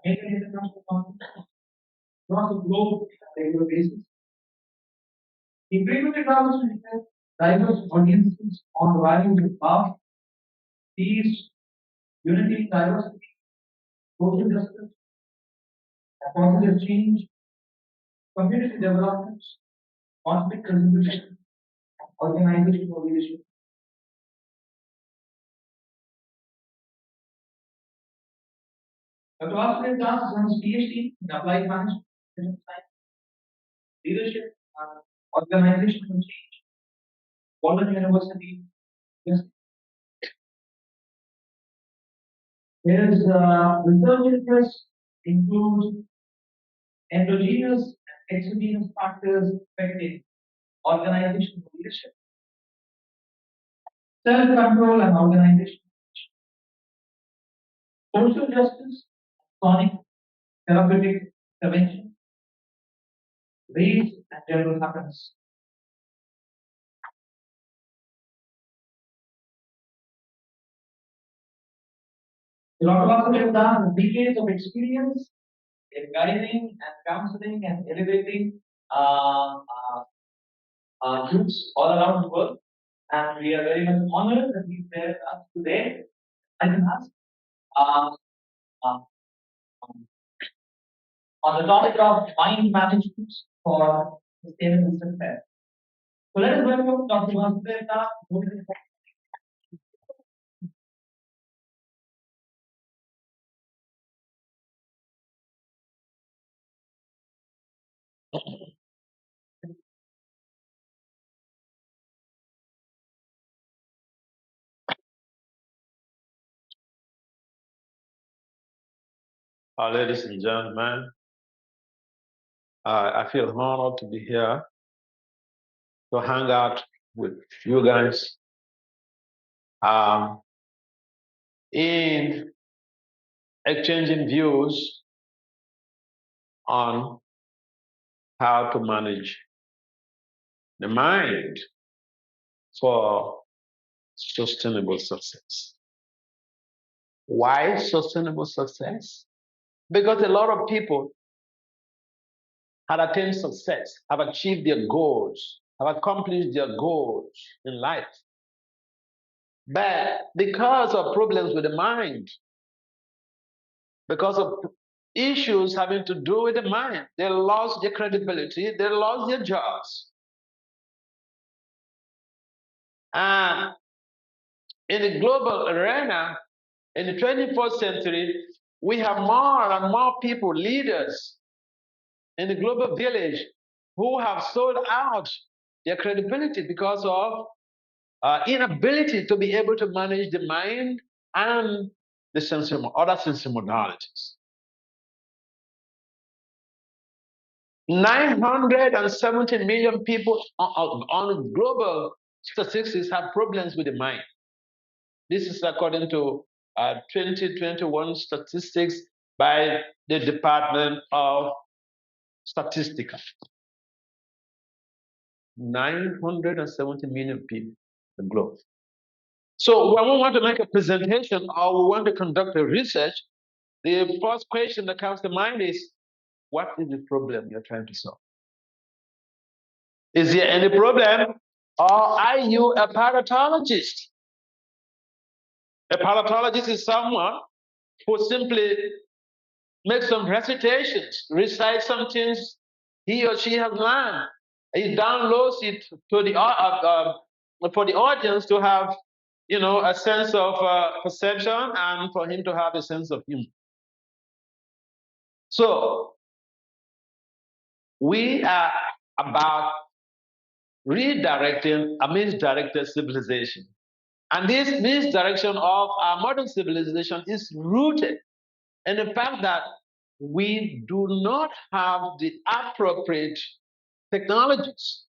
major international conferences across the globe on a regular basis. He frequently travels to India, diverse audiences on the values of love, peace, unity, diversity, social justice, positive change, community development, conflict resolution, organizational leadership. Dr. Vasudev Das has his PhD in applied management, science, leadership, and organizational change. Walden University. Yes. His research interests include endogenous and exogenous factors affecting organizational leadership, self-control and organization, social justice, chronic therapeutic intervention, race and general happiness. Dr. Vasudev Das has decades of experience in guiding and counseling and elevating groups all around the world. And we are very much honored that he's there with us today. I can ask uh, uh, on the topic of mind management for sustainable success. So let us welcome Dr. Vasudev Das, who is Ladies and gentlemen, I feel honored to be here to hang out with you guys in exchanging views on how to manage the mind for sustainable success. Why sustainable success? Because a lot of people have attained success, have achieved their goals, have accomplished their goals in life. But because of problems with the mind, because of issues having to do with the mind, they lost their credibility, they lost their jobs. And in the global arena, in the 21st century, we have more and more people, leaders in the global village, who have sold out their credibility because of inability to be able to manage the mind and the other sensory modalities. 970 million people on global statistics have problems with the mind. This is according to 2021 statistics by the Department of Statistics. 970 million people in the globe. So when we want to make a presentation or we want to conduct a research, the first question that comes to mind is, what is the problem you're trying to solve? Is there any problem? Or are you a paleontologist? A paleontologist is someone who simply makes some recitations, recites some things he or she has learned. He downloads it to the for the audience to have, a sense of perception and for him to have a sense of humor. So we are about redirecting a misdirected civilization. And this misdirection of our modern civilization is rooted in the fact that we do not have the appropriate technologies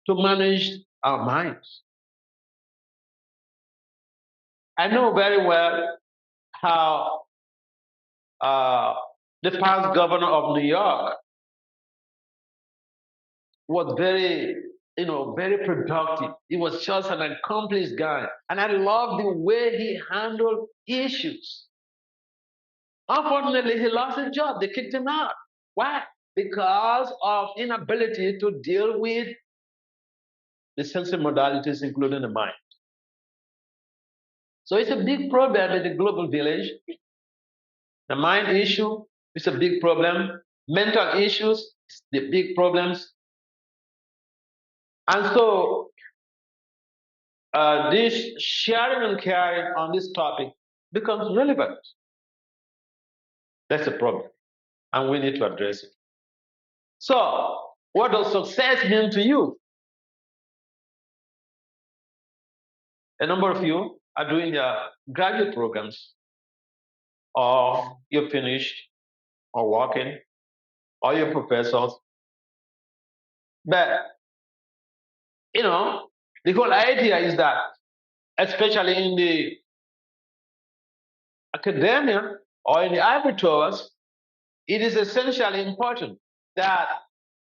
to manage our minds. I know very well how the past governor of New York was very productive. He was just an accomplished guy. And I love the way he handled issues. Unfortunately, he lost his job. They kicked him out. Why? Because of inability to deal with the sensory modalities, including the mind. So it's a big problem in the global village. The mind issue is a big problem. Mental issues is the big problems. And so this sharing and caring on this topic becomes relevant. That's the problem. And we need to address it. So, what does success mean to you? A number of you are doing your graduate programs, or you're finished, or working, or you're professors. But, you know, the whole idea is that, especially in the academia or in the ivory towers, it is essentially important that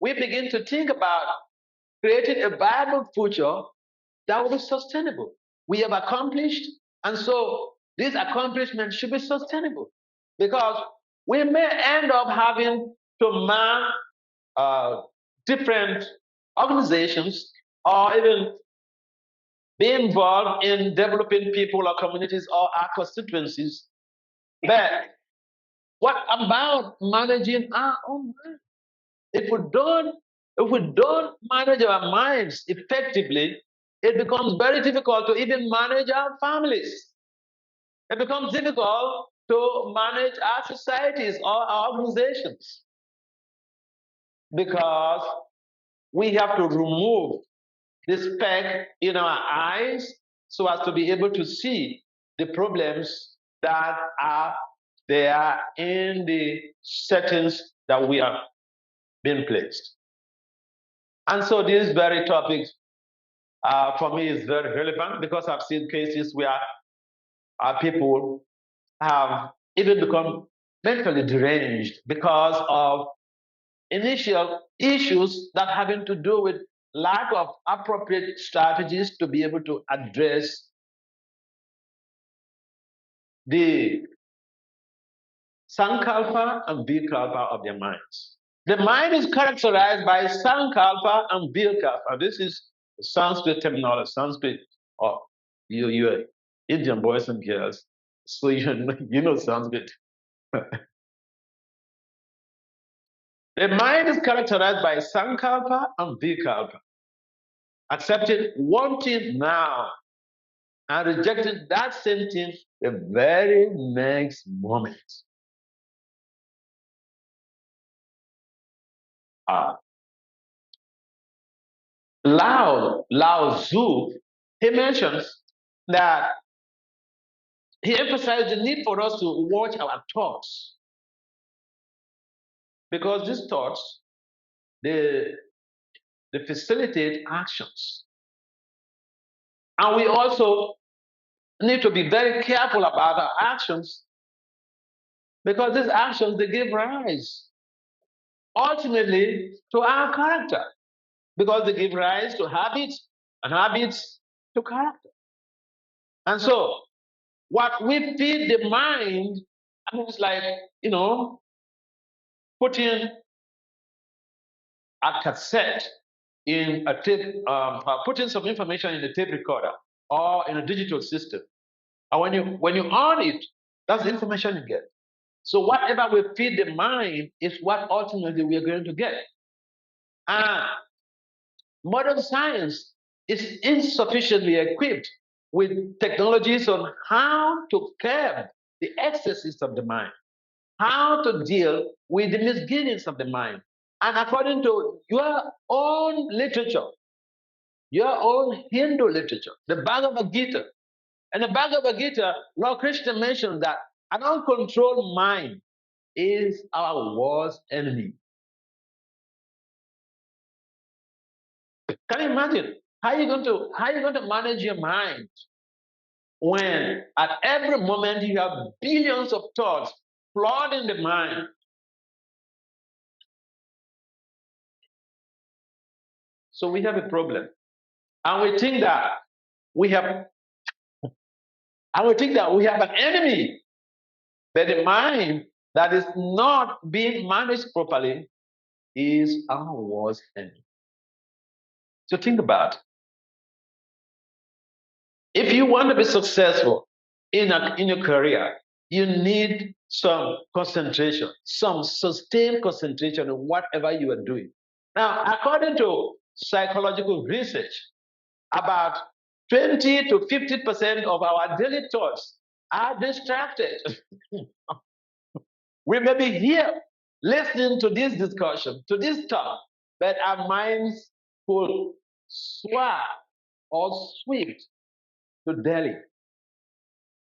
we begin to think about creating a viable future that will be sustainable. We have accomplished, and so these accomplishments should be sustainable because we may end up having to man different organizations or even be involved in developing people or communities or our constituencies. But what about managing our own mind? If we don't manage our minds effectively, it becomes very difficult to even manage our families. It becomes difficult to manage our societies or our organizations because we have to remove the speck in our eyes so as to be able to see the problems that are there in the settings that we are being placed. And so this very topic for me is very relevant because I've seen cases where people have even become mentally deranged because of initial issues that having to do with lack of appropriate strategies to be able to address the sankalpa and vikalpa of their minds. The mind is characterized by sankalpa and vikalpa. This is Sanskrit terminology, Sanskrit, or you're Indian boys and girls, so you know Sanskrit. The mind is characterized by sankalpa and vikalpa, accepting one thing now and rejecting that same thing the very next moment. Uh, Lao Tzu, he mentions that he emphasized the need for us to watch our thoughts because these thoughts they, they facilitate actions. And we also need to be very careful about our actions because these actions they give rise ultimately to our character because they give rise to habits and habits to character. And so what we feed the mind, I mean, it's like, you know, putting a cassette in a tape, putting some information in a tape recorder or in a digital system. And when you on it, that's the information you get. So whatever we feed the mind is what ultimately we are going to get. And modern science is insufficiently equipped with technologies on how to curb the excesses of the mind, how to deal with the misgivings of the mind. And according to your own literature, your own Hindu literature, the Bhagavad Gita, and the Bhagavad Gita, Lord Krishna mentions that an uncontrolled mind is our worst enemy. Can you imagine? How are you going to manage your mind when at every moment you have billions of thoughts flooding the mind? So we have a problem. And we think that we have and we think that we have an enemy. But the mind that is not being managed properly is our worst enemy. So think about it. If you want to be successful in your career, you need some concentration, some sustained concentration on whatever you are doing. Now, according to psychological research, about 20 to 50% of our daily thoughts are distracted. We may be here listening to this discussion, to this talk, but our minds could soar or sweep to Delhi.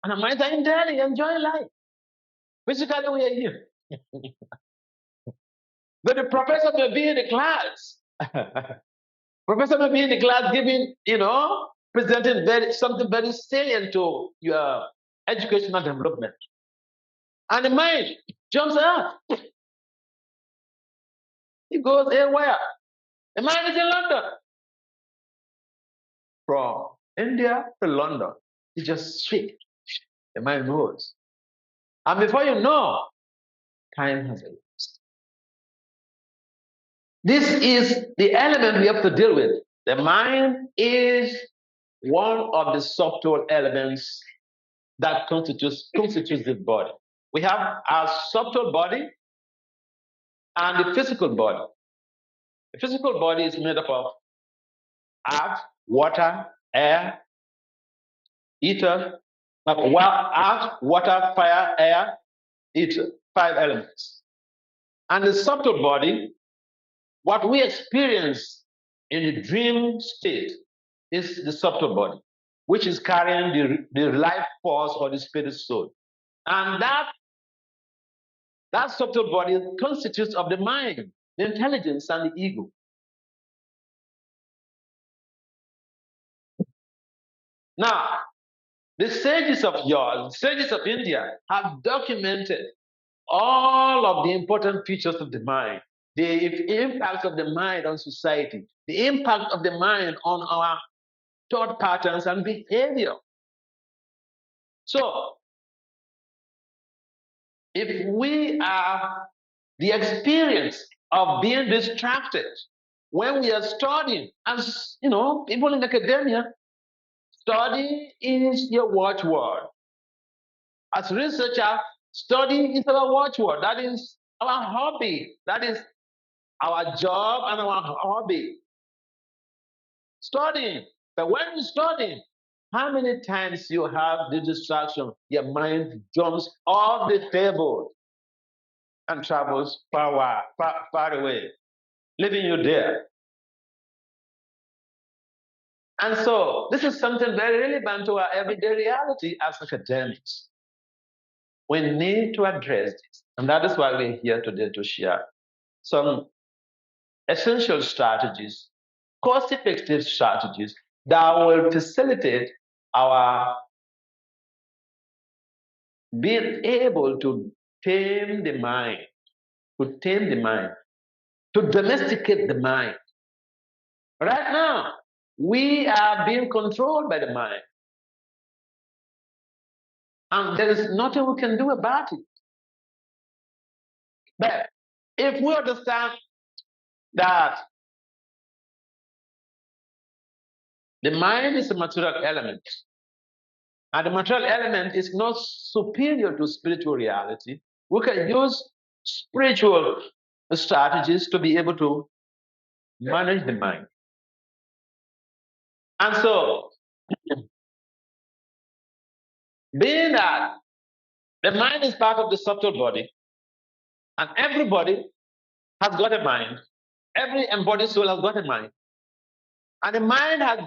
And our minds are in Delhi, enjoying life. Physically, we are here. But the professor may be in the class. Professor may be in the class giving, presenting something very salient to your educational development. And the mind jumps out. He goes everywhere. The mind is in London. From India to London, he just switch. The mind moves. And before you know, time has elapsed. This is the element we have to deal with. The mind is one of the subtle elements that constitutes the body. We have our subtle body and the physical body. The physical body is made up of earth, water, air, ether, earth, water, fire, air, ether, 5 elements. And the subtle body, what we experience in the dream state, is the subtle body, which is carrying the life force or the spirit soul. And that subtle body constitutes of the mind, the intelligence, and the ego. Now, the sages of yours, the sages of India, have documented all of the important features of the mind, the impact of the mind on society, the impact of the mind on our thought patterns and behavior. So, if we are the experience of being distracted when we are studying, as people in academia, study is your watchword. As researcher, study is our watchword. That is our hobby. That is our job and our hobby. Studying. But when you're studying, how many times you have the distraction? Your mind jumps off the table and travels far away, leaving you there. And so this is something very relevant to our everyday reality as academics. We need to address this. And that is why we're here today to share some essential strategies, cost-effective strategies that will facilitate our being able to tame the mind, to domesticate the mind. Right now, we are being controlled by the mind. And there is nothing we can do about it. But if we understand that the mind is a material element, and the material element is not superior to spiritual reality, we can use spiritual strategies to be able to manage the mind. And so, being that the mind is part of the subtle body, and everybody has got a mind, every embodied soul has got a mind, and the mind has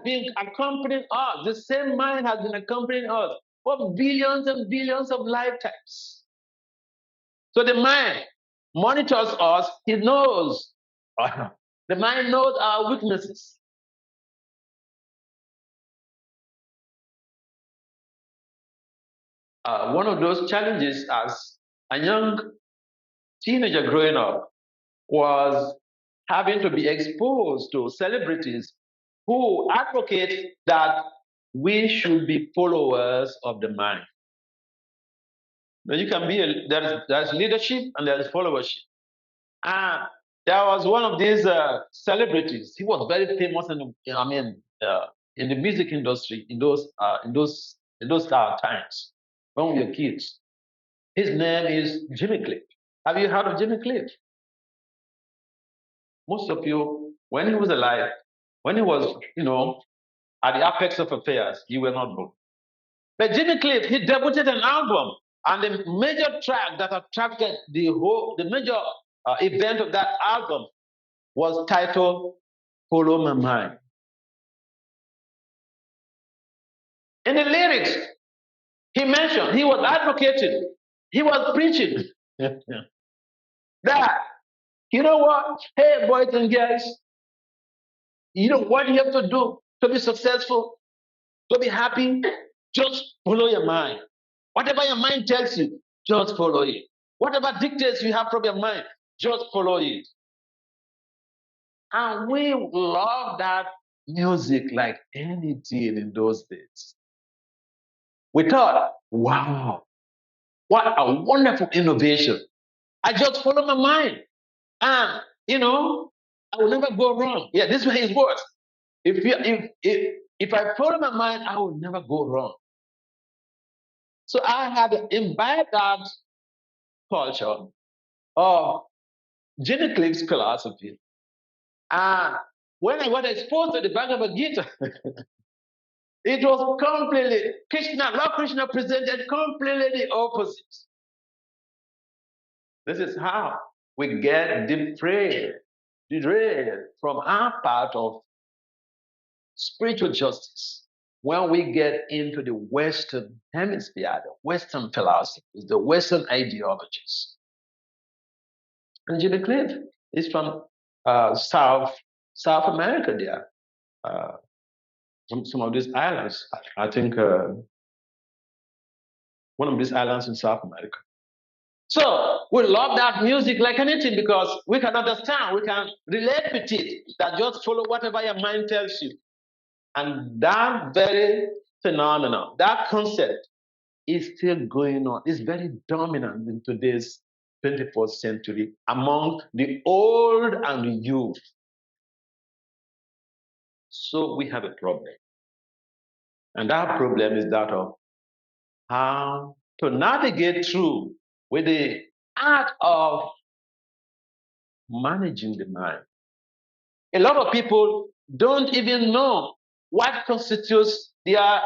been accompanying us. The same mind has been accompanying us for billions and billions of lifetimes. So the mind monitors us. He knows. The mind knows our weaknesses. One of those challenges as a young teenager growing up was having to be exposed to celebrities who advocate that we should be followers of the mind. But you can be there's leadership and there's followership. And there was one of these celebrities. He was very famous in the music industry in those times when we were kids. His name is Jimmy Cliff. Have you heard of Jimmy Cliff? Most of you, when he was alive, when he was, at the apex of affairs, you were not born. But Jimmy Cliff, he debuted an album, and the major track that attracted the major event of that album was titled "Follow My Mind." In the lyrics, he mentioned he was advocating, he was preaching that, you know what? Hey, boys and girls, you know what you have to do to be successful, to be happy? Just follow your mind. Whatever your mind tells you, just follow it. Whatever dictates you have from your mind, just follow it. And we love that music like anything in those days. We thought, wow, what a wonderful innovation. I just follow my mind. And, I will never go wrong. Yeah, this way his words. If I follow my mind, I will never go wrong. So I had imbibed that culture of Jimmy Cliff's philosophy. And when I got exposed to the Bhagavad Gita, it was completely Lord Krishna presented completely the opposite. This is how we get derailed from our part of spiritual justice when we get into the Western hemisphere, the Western philosophies, the Western ideologies. And Jimmy Cliff is from South America there. Some of these islands, I think one of these islands in South America. So we love that music like anything because we can understand, we can relate with it, that just follow whatever your mind tells you. And that very phenomenon, that concept is still going on. It's very dominant in today's 21st century among the old and the youth. So we have a problem. And that problem is that of how to navigate through with the art of managing the mind. A lot of people don't even know what constitutes their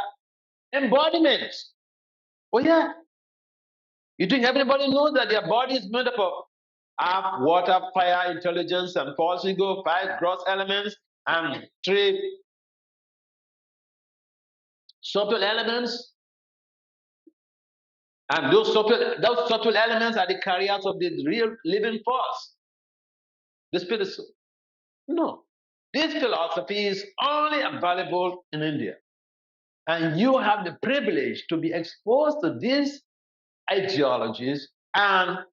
embodiment. Oh, yeah. You think everybody knows that their body is made up of earth, water, fire, intelligence, and false ego, 5 gross elements, and 3 subtle elements? And those subtle elements are the carriers of the real living force, the spirit soul. No. This philosophy is only available in India. And you have the privilege to be exposed to these ideologies and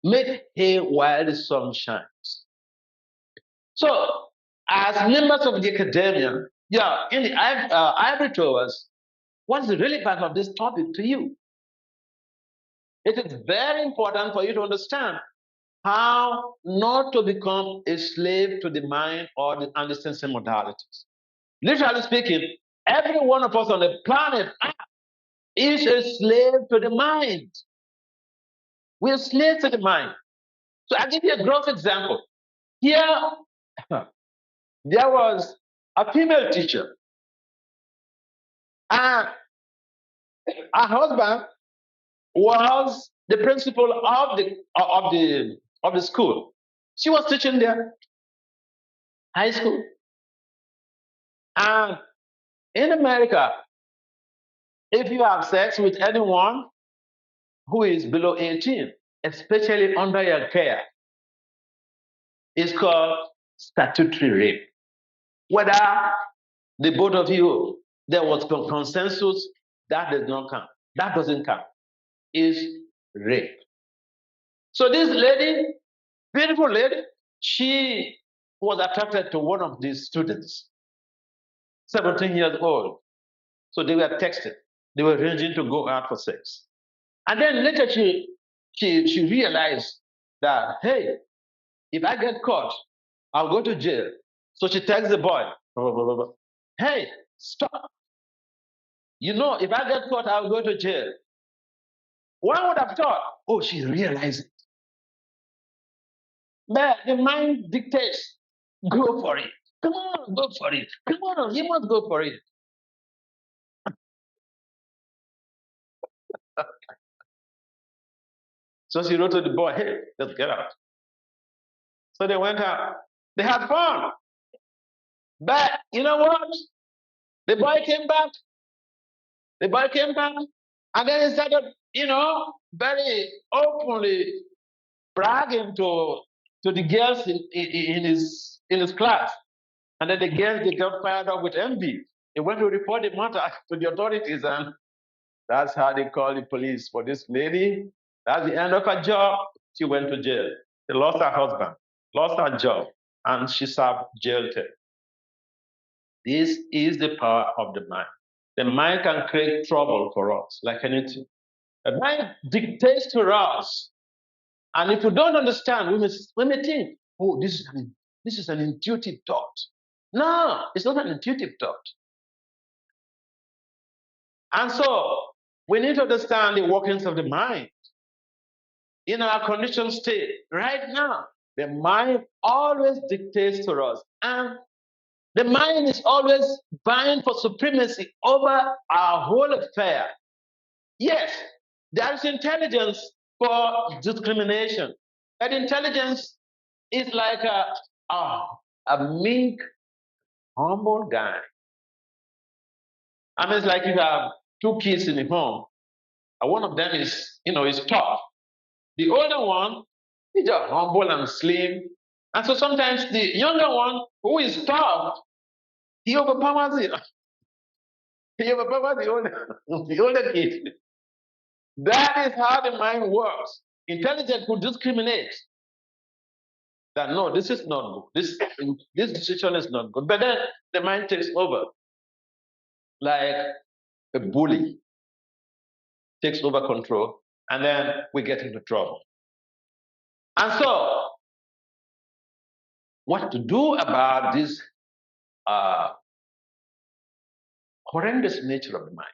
make hay while the sun shines. So, as members of the academia, in the ivory towers, what's the relevance of this topic to you? It is very important for you to understand how not to become a slave to the mind and the sensory modalities. Literally speaking, every one of us on the planet Earth is a slave to the mind. We're slaves to the mind. So I'll give you a gross example. Here, there was a female teacher, and her husband was the principal of the school. She was teaching there, high school. And in America, if you have sex with anyone who is below 18, especially under your care, it's called statutory rape. Whether the both of you, there was consensus, that does not count. That doesn't count. Is rape. So this lady, beautiful lady, she was attracted to one of these students, 17 years old. So they were texting. They were arranging to go out for sex. And then later she realized that, hey, if I get caught, I'll go to jail. So she tells the boy, hey, stop. You know, if I get caught, I'll go to jail. One would have thought, oh, she realized it. But the mind dictates, go for it. Come on, go for it. Come on, you must go for it. So she wrote to the boy, hey, let's get out. So they went out. They had fun. But you know what? The boy came back. The boy came back. And then he started, very openly bragging to the girls in his class. And then the girls, they got fired up with envy. They went to report the matter to the authorities, and that's how they called the police for this lady. That's the end of her job. She went to jail. She lost her husband, lost her job, and she served jail term. This is the power of the mind. The mind can create trouble for us, like anything. The mind dictates to us. And if we don't understand, we may think, oh, this is an intuitive thought. No, it's not an intuitive thought. And so we need to understand the workings of the mind. In our conditioned state, right now, the mind always dictates to us. And the mind is always vying for supremacy over our whole affair. Yes, there is intelligence for discrimination. That intelligence is like a meek, humble guy. I mean, it's like you have two kids in the home, and one of them is tough. The older one is just humble and slim. And so sometimes the younger one, who is tough, he overpowers it. He overpowers the older kid. That is how the mind works. Intelligence could discriminate. That no, this is not good. This decision is not good. But then the mind takes over, like a bully takes over control, and then we get into trouble. And so, what to do about this horrendous nature of the mind?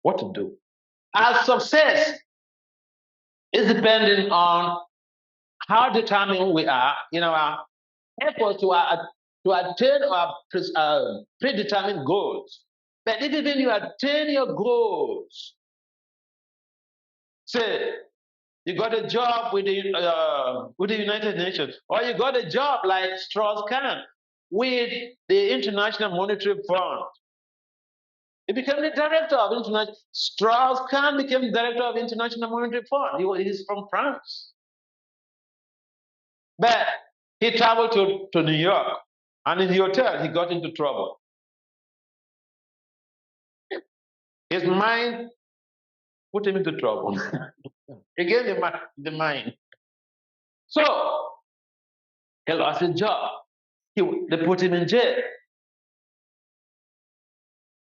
What to do? Our success is depending on how determined we are in our effort to attain our predetermined goals. But even when you attain your goals, say you got a job with the United Nations, or you got a job like Strauss-Kahn with the International Monetary Fund. He became the director of International. Strauss-Kahn became the director of International Monetary Fund. He's from France. But he traveled to New York, and in the hotel, he got into trouble. His mind put him into trouble. Again, the mind. So, he lost his job. They put him in jail.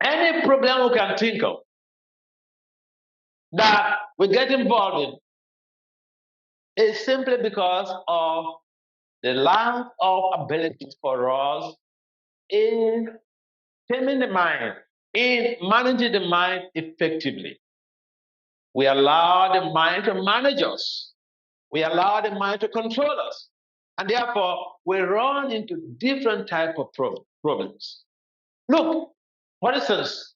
Any problem we can think of that we get involved in is simply because of the lack of ability for us in taming the mind, in managing the mind effectively. We allow the mind to manage us. We allow the mind to control us. And therefore, we run into different types of problems. Look, for instance,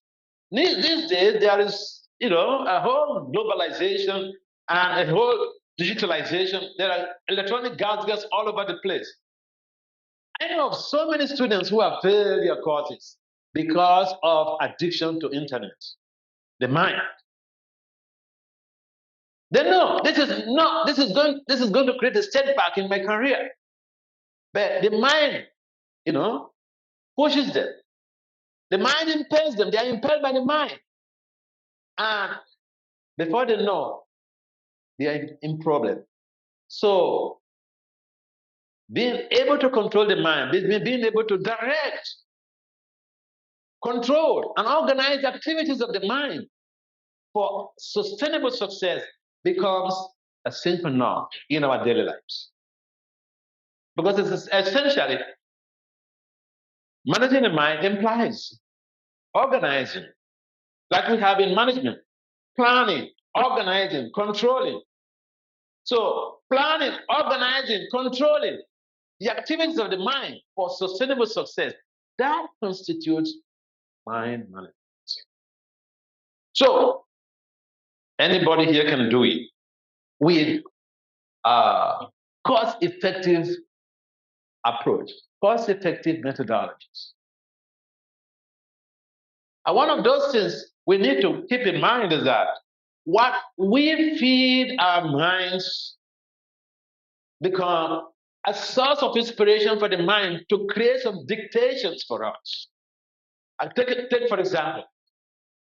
these days there is, a whole globalization and a whole digitalization. There are electronic gadgets all over the place. I know of so many students who have failed their courses because of addiction to internet, the mind. They know this is going to create a setback in my career. But the mind, pushes them. The mind impels them. They are impelled by the mind. And before they know, they are in problem. So being able to control the mind, being able to direct, control, and organize the activities of the mind for sustainable success becomes a simple norm in our daily lives. Because it's essentially managing the mind implies organizing, like we have in management, planning, organizing, controlling. So, planning, organizing, controlling the activities of the mind for sustainable success, that constitutes mind management. So, anybody here can do it with cost-effective approach, cost-effective methodologies. And one of those things we need to keep in mind is that what we feed our minds become a source of inspiration for the mind to create some dictations for us. I'll take for example,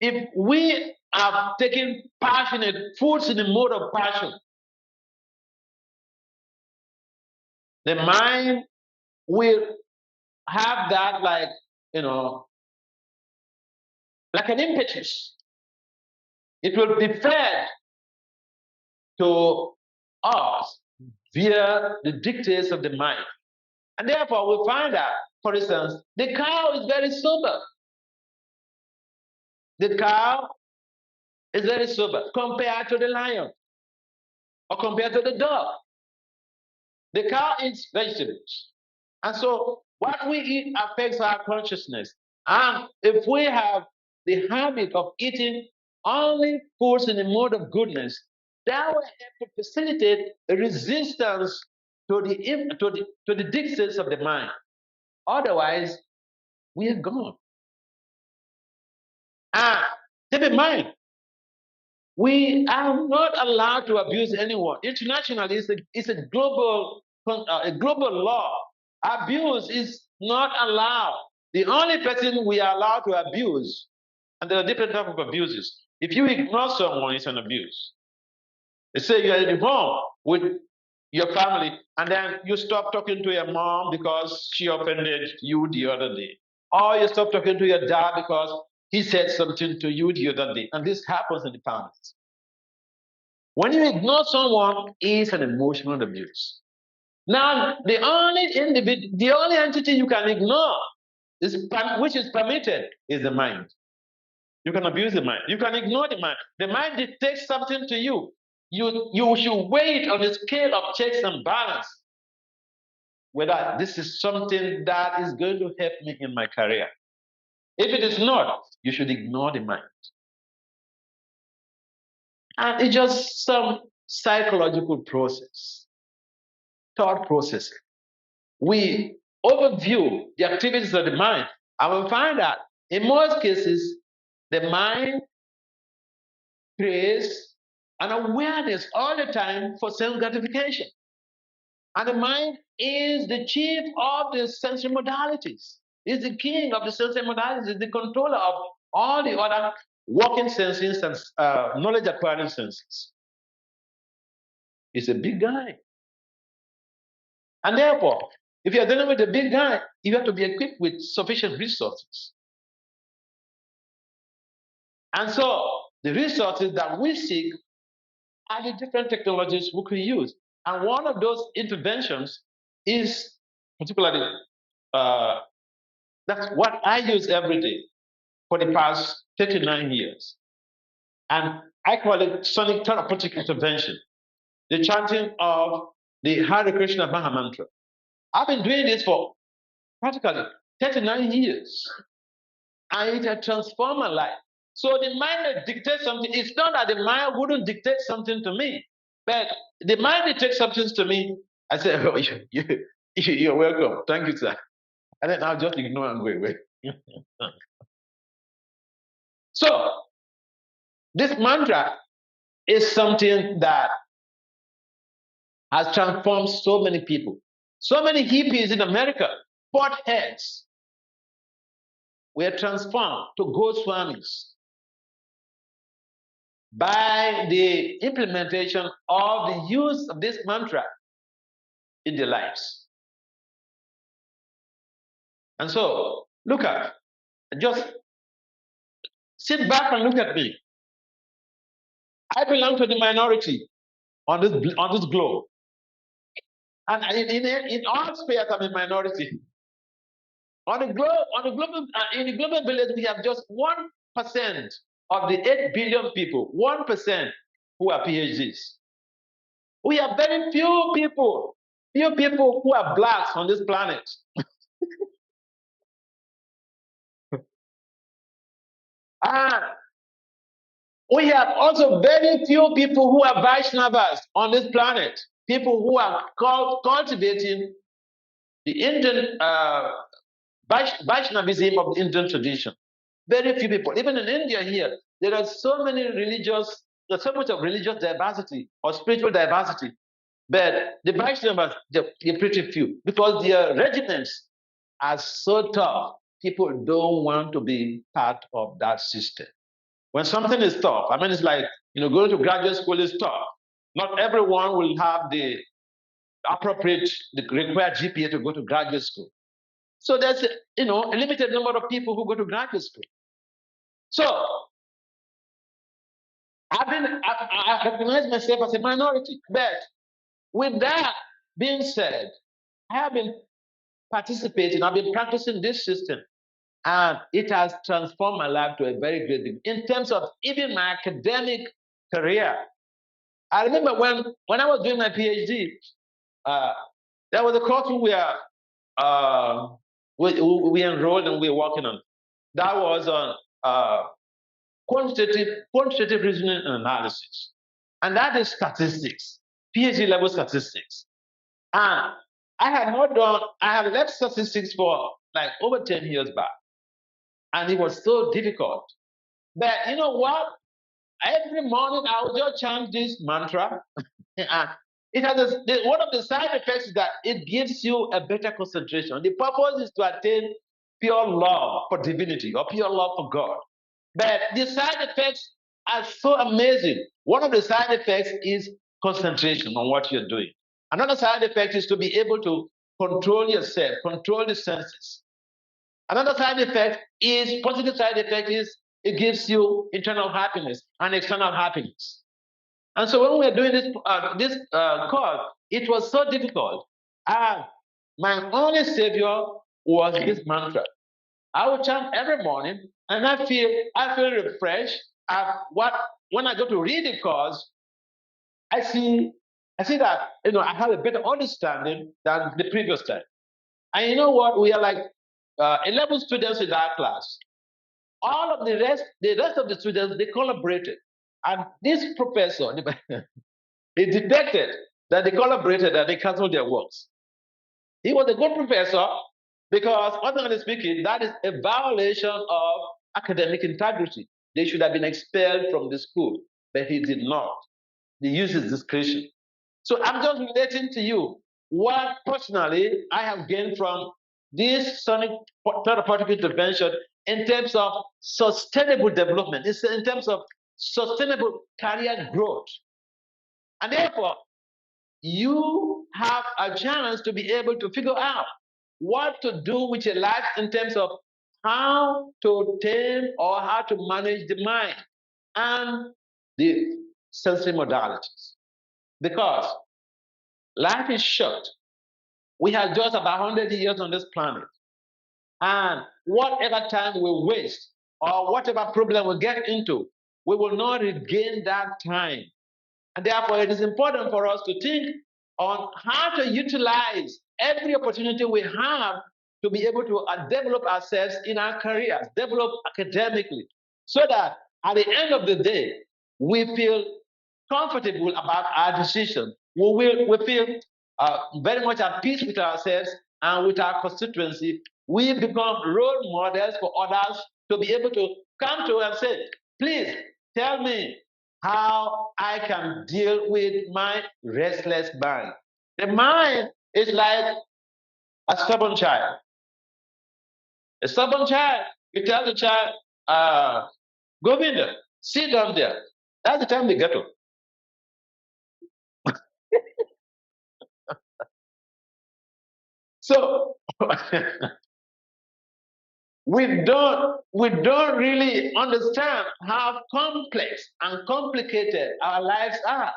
if we are taking passionate foods in the mode of passion, the mind will have that like, like an impetus. It will be fed to us via the dictates of the mind. And therefore, we find that, for instance, the cow is very sober. The cow is very sober compared to the lion or compared to the dog. The cow eats vegetables. And so what we eat affects our consciousness. And if we have the habit of eating only foods in the mode of goodness, that will help to facilitate a resistance to the dictates of the mind. Otherwise, we are gone. And keep in mind, we are not allowed to abuse anyone. Internationally, it's a global law. Abuse is not allowed. The only person we are allowed to abuse, and there are different types of abuses. If you ignore someone, it's an abuse. They say you're at home with your family, and then you stop talking to your mom because she offended you the other day. Or you stop talking to your dad because he said something to you the other day. And this happens in the families. When you ignore someone, it's an emotional abuse. Now, the only entity you can ignore which is permitted is the mind. You can abuse the mind. You can ignore the mind. The mind dictates something to you. You should weigh it on a scale of checks and balance, whether this is something that is going to help me in my career. If it is not, you should ignore the mind. And it's just some psychological process, thought process. We overview the activities of the mind, and we find that in most cases, the mind creates an awareness all the time for self gratification. And the mind is the chief of the sensory modalities, is the king of the sensory modalities, is the controller of all the other working senses and knowledge acquiring senses. He's a big guy. And therefore, if you're dealing with a big guy, you have to be equipped with sufficient resources. And so the resources that we seek are the different technologies we can use. And one of those interventions is particularly, that's what I use every day for the past 39 years. And I call it sonic therapeutic intervention, the chanting of the Hare Krishna Maha Mantra. I've been doing this for practically 39 years. And it has transformed my life. So the mind that dictates something, it's not that the mind wouldn't dictate something to me, but the mind dictates something to me. I say, oh, you're welcome. Thank you, sir. And then I'll just ignore and go away. So this mantra is something that has transformed so many people. So many hippies in America, potheads, were transformed to Goswamis by the implementation of the use of this mantra in their lives. And so, look at, just sit back and look at me. I belong to the minority on this globe. And in all spheres, I'm a minority. On the globe, in the global village, we have just 1% of the 8 billion people, 1% who are PhDs. We have very few people who are blacks on this planet. And we have also very few people who are Vaishnavas on this planet, people who are cultivating the Indian Vaishnavism of the Indian tradition. Very few people. Even in India here, there are so many there's so much of religious diversity or spiritual diversity. But the Vaishnavas, they're pretty few because their regiments are so tough. People don't want to be part of that system. When something is tough, I mean, it's like, going to graduate school is tough. Not everyone will have the required GPA to go to graduate school. So there's, a limited number of people who go to graduate school. So I recognize myself as a minority. But with that being said, I have been participating, I've been practicing this system, and it has transformed my life to a very great degree in terms of even my academic career. I remember when I was doing my PhD, there was a course we enrolled and we were working on. That was on quantitative reasoning and analysis. And that is statistics, PhD level statistics. And I had left statistics for like over 10 years back. And it was so difficult. But you know what? Every morning I would just chant this mantra. And it has one of the side effects is that it gives you a better concentration. The purpose is to attain pure love for divinity or pure love for God. But the side effects are so amazing. One of the side effects is concentration on what you're doing. Another side effect is to be able to control yourself, control the senses. Another side effect is positive side effect is it gives you internal happiness and external happiness. And so when we were doing this course, it was so difficult. And my only savior was this mantra. I would chant every morning, and I feel refreshed. When I go to read the course, I see that I have a better understanding than the previous time. And you know what? We are like 11 students in our class. All of the rest of the students, they collaborated. And this professor, he detected that they collaborated and they canceled their works. He was a good professor because, honestly speaking, that is a violation of academic integrity. They should have been expelled from the school, but he did not. He used his discretion. So I'm just relating to you what personally I have gained from this sonic therapeutic intervention in terms of sustainable development. It's in terms of sustainable career growth. And therefore, you have a chance to be able to figure out what to do with your life in terms of how to tame or how to manage the mind and the sensory modalities. Because life is short. We have just about 100 years on this planet. And whatever time we waste or whatever problem we get into, we will not regain that time. And therefore, it is important for us to think on how to utilize every opportunity we have to be able to develop ourselves in our careers, develop academically, so that at the end of the day, we feel comfortable about our decision. We feel very much at peace with ourselves and with our constituency. We become role models for others to be able to come to and say, please tell me how I can deal with my restless mind. The mind is like a stubborn child. A stubborn child, you tell the child, go in there, sit down there. That's the time they get up. So we don't really understand how complex and complicated our lives are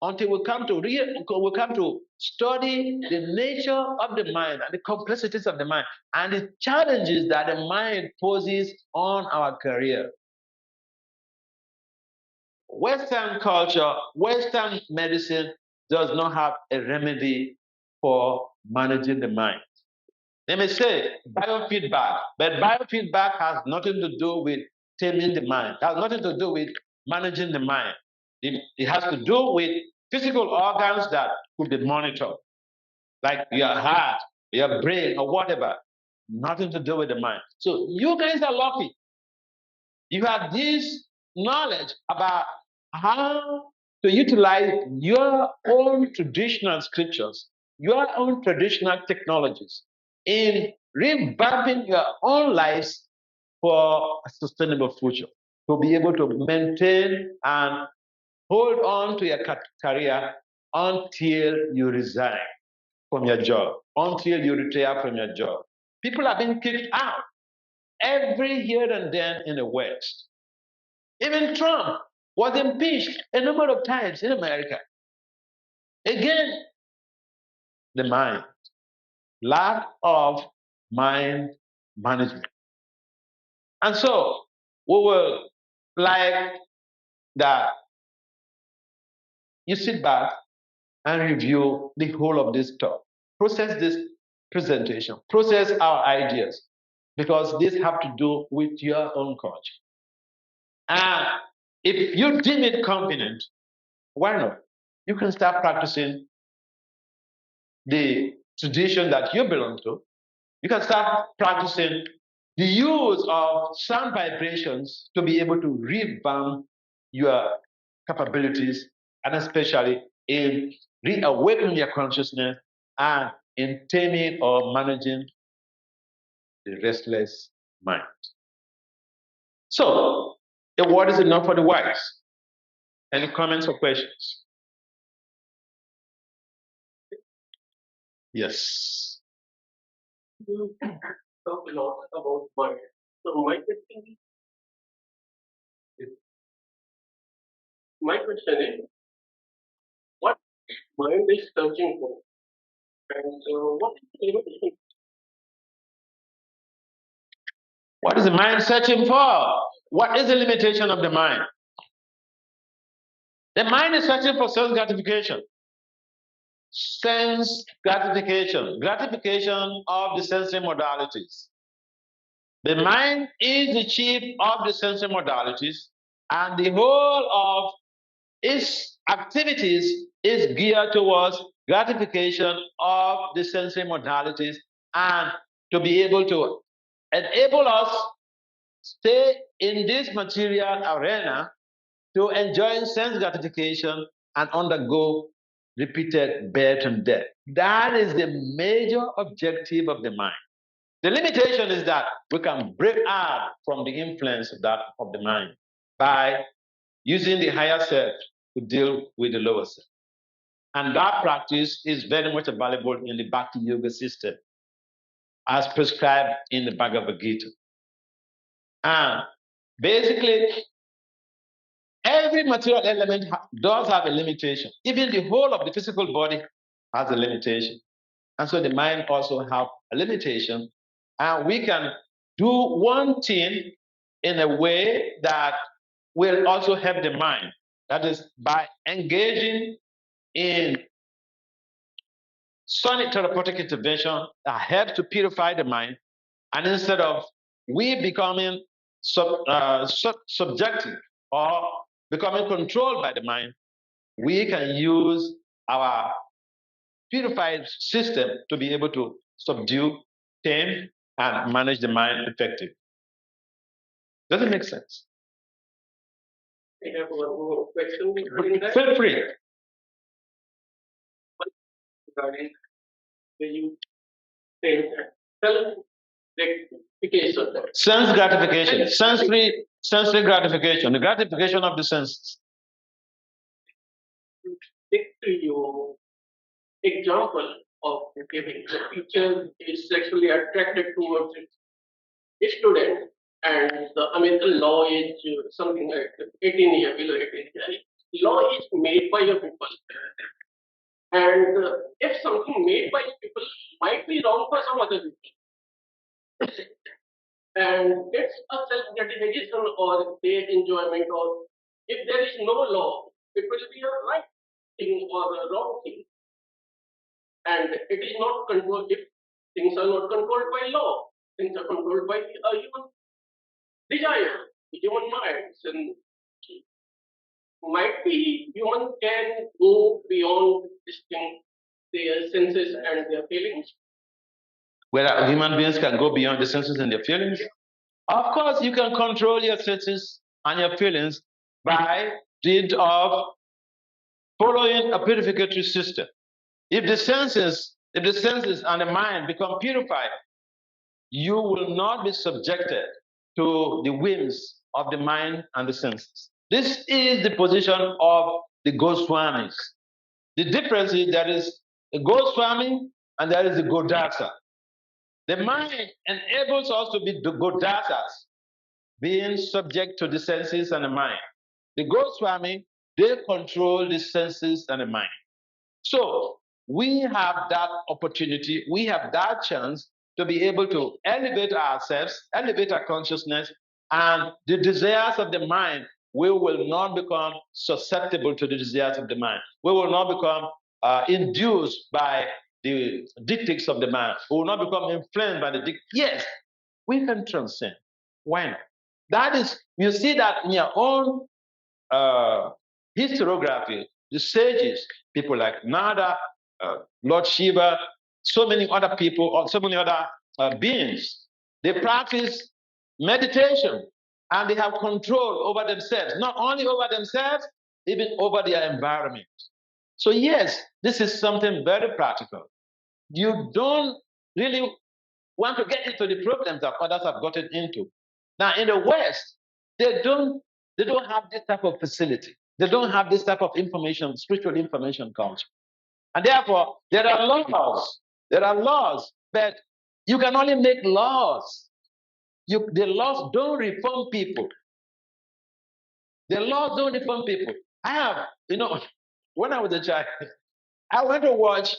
until we come to study the nature of the mind and the complexities of the mind and the challenges that the mind poses on our career. Western culture, Western medicine does not have a remedy for managing the mind. They may say biofeedback, but biofeedback has nothing to do with taming the mind. It has nothing to do with managing the mind. It has to do with physical organs that could be monitored, like your heart, your brain, or whatever. Nothing to do with the mind. So you guys are lucky. You have this knowledge about how to utilize your own traditional scriptures, your own traditional technologies in revamping your own lives for a sustainable future, to be able to maintain and hold on to your career until you resign from your job, until you retire from your job. People have been kicked out every here and then in the West. Even Trump was impeached a number of times in America. Again, the mind, lack of mind management. And so we will like that you sit back and review the whole of this talk, process this presentation, process our ideas, because these have to do with your own culture. And if you deem it convenient, why not? You can start practicing the tradition that you belong to. You can start practicing the use of sound vibrations to be able to revamp your capabilities, and especially in reawakening your consciousness and in taming or managing the restless mind. So, a word is enough for the wise. Any comments or questions? Yes. You talk a lot about mind. So my question is, what mind is searching for, and what is the limitation? What is the mind searching for? What is the limitation of the mind? The mind is searching for self gratification. Sense gratification, gratification of the sensory modalities. The mind is the chief of the sensory modalities, and the whole of its activities is geared towards gratification of the sensory modalities and to be able to enable us stay in this material arena to enjoy sense gratification and undergo repeated birth and death. That is the major objective of the mind. The limitation is that we can break out from the influence of that of the mind by using the higher self to deal with the lower self. And that practice is very much available in the Bhakti Yoga system as prescribed in the Bhagavad Gita. And basically, every material element does have a limitation. Even the whole of the physical body has a limitation. And so the mind also have a limitation. And we can do one thing in a way that will also help the mind. That is by engaging in sonic therapeutic intervention that helps to purify the mind. And instead of we becoming subjective or becoming controlled by the mind, we can use our purified system to be able to subdue, tame, and manage the mind effectively. Does it make sense? I have one more question regarding that. Feel free. Regarding the you say self gratification. Sense gratification, sensory gratification, the gratification of the senses. Stick to your example of giving the teacher is sexually attracted towards it. student, and the law is something like 18 years, below 18 years. Law is made by your people, and if something made by people might be wrong for some other people, and it's a self-gratification or their enjoyment, or if there is no law, it will be a right thing or a wrong thing, and it is not controlled. If things are not controlled by law, things are controlled by a human desire, human minds, and might be human can go beyond this thing, their senses and their feelings. Where human beings can go beyond the senses and their feelings. Of course, you can control your senses and your feelings by dint of following a purificatory system. If the senses and the mind become purified, you will not be subjected to the whims of the mind and the senses. This is the position of the Goswamis. The difference is there is a Goswami and there is a Godasa. The mind enables us to be the Godasas, being subject to the senses and the mind. The Goswami, they control the senses and the mind. So we have that opportunity, we have that chance to be able to elevate ourselves, elevate our consciousness, and the desires of the mind, we will not become susceptible to the desires of the mind. We will not become induced by the dictates of the mind. We will not become influenced by the dictates. Yes, we can transcend. Why not? That is, you see that in your own historiography, the sages, people like Nada, Lord Shiva, so many other people, or so many other beings, they practice meditation and they have control over themselves, not only over themselves, even over their environment. So, yes, this is something very practical. You don't really want to get into the problems that others have gotten into. Now, in the West, they don't have this type of facility. They don't have this type of information, spiritual information culture. And therefore, there are laws. There are laws, but you can only make laws. The laws don't reform people. The laws don't reform people. I have, when I was a child, I went to watch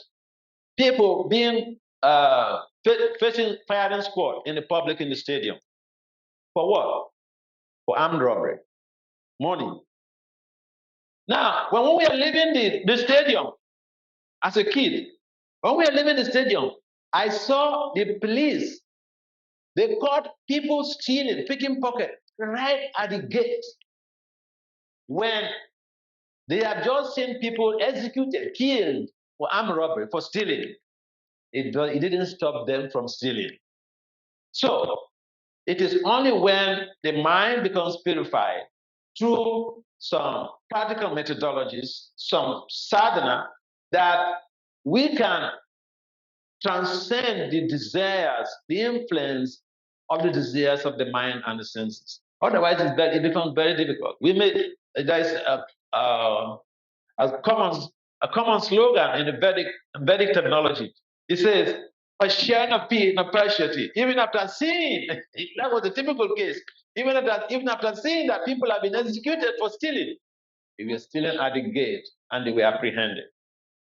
people being facing firing squad in the public in the stadium. For what? For armed robbery, money. Now, when we were leaving the stadium as a kid, when we were leaving the stadium, I saw the police. They caught people stealing, picking pocket right at the gate. When they had just seen people executed, killed for armed robbery, for stealing, it didn't stop them from stealing. So, it is only when the mind becomes purified through some practical methodologies, some sadhana, that we can transcend the desires, the influence of the desires of the mind and the senses. Otherwise, it becomes very difficult. There is a common slogan in the Vedic technology. It says, even after seeing, that was a typical case, even after seeing that people have been executed for stealing, they were stealing at the gate and they were apprehended.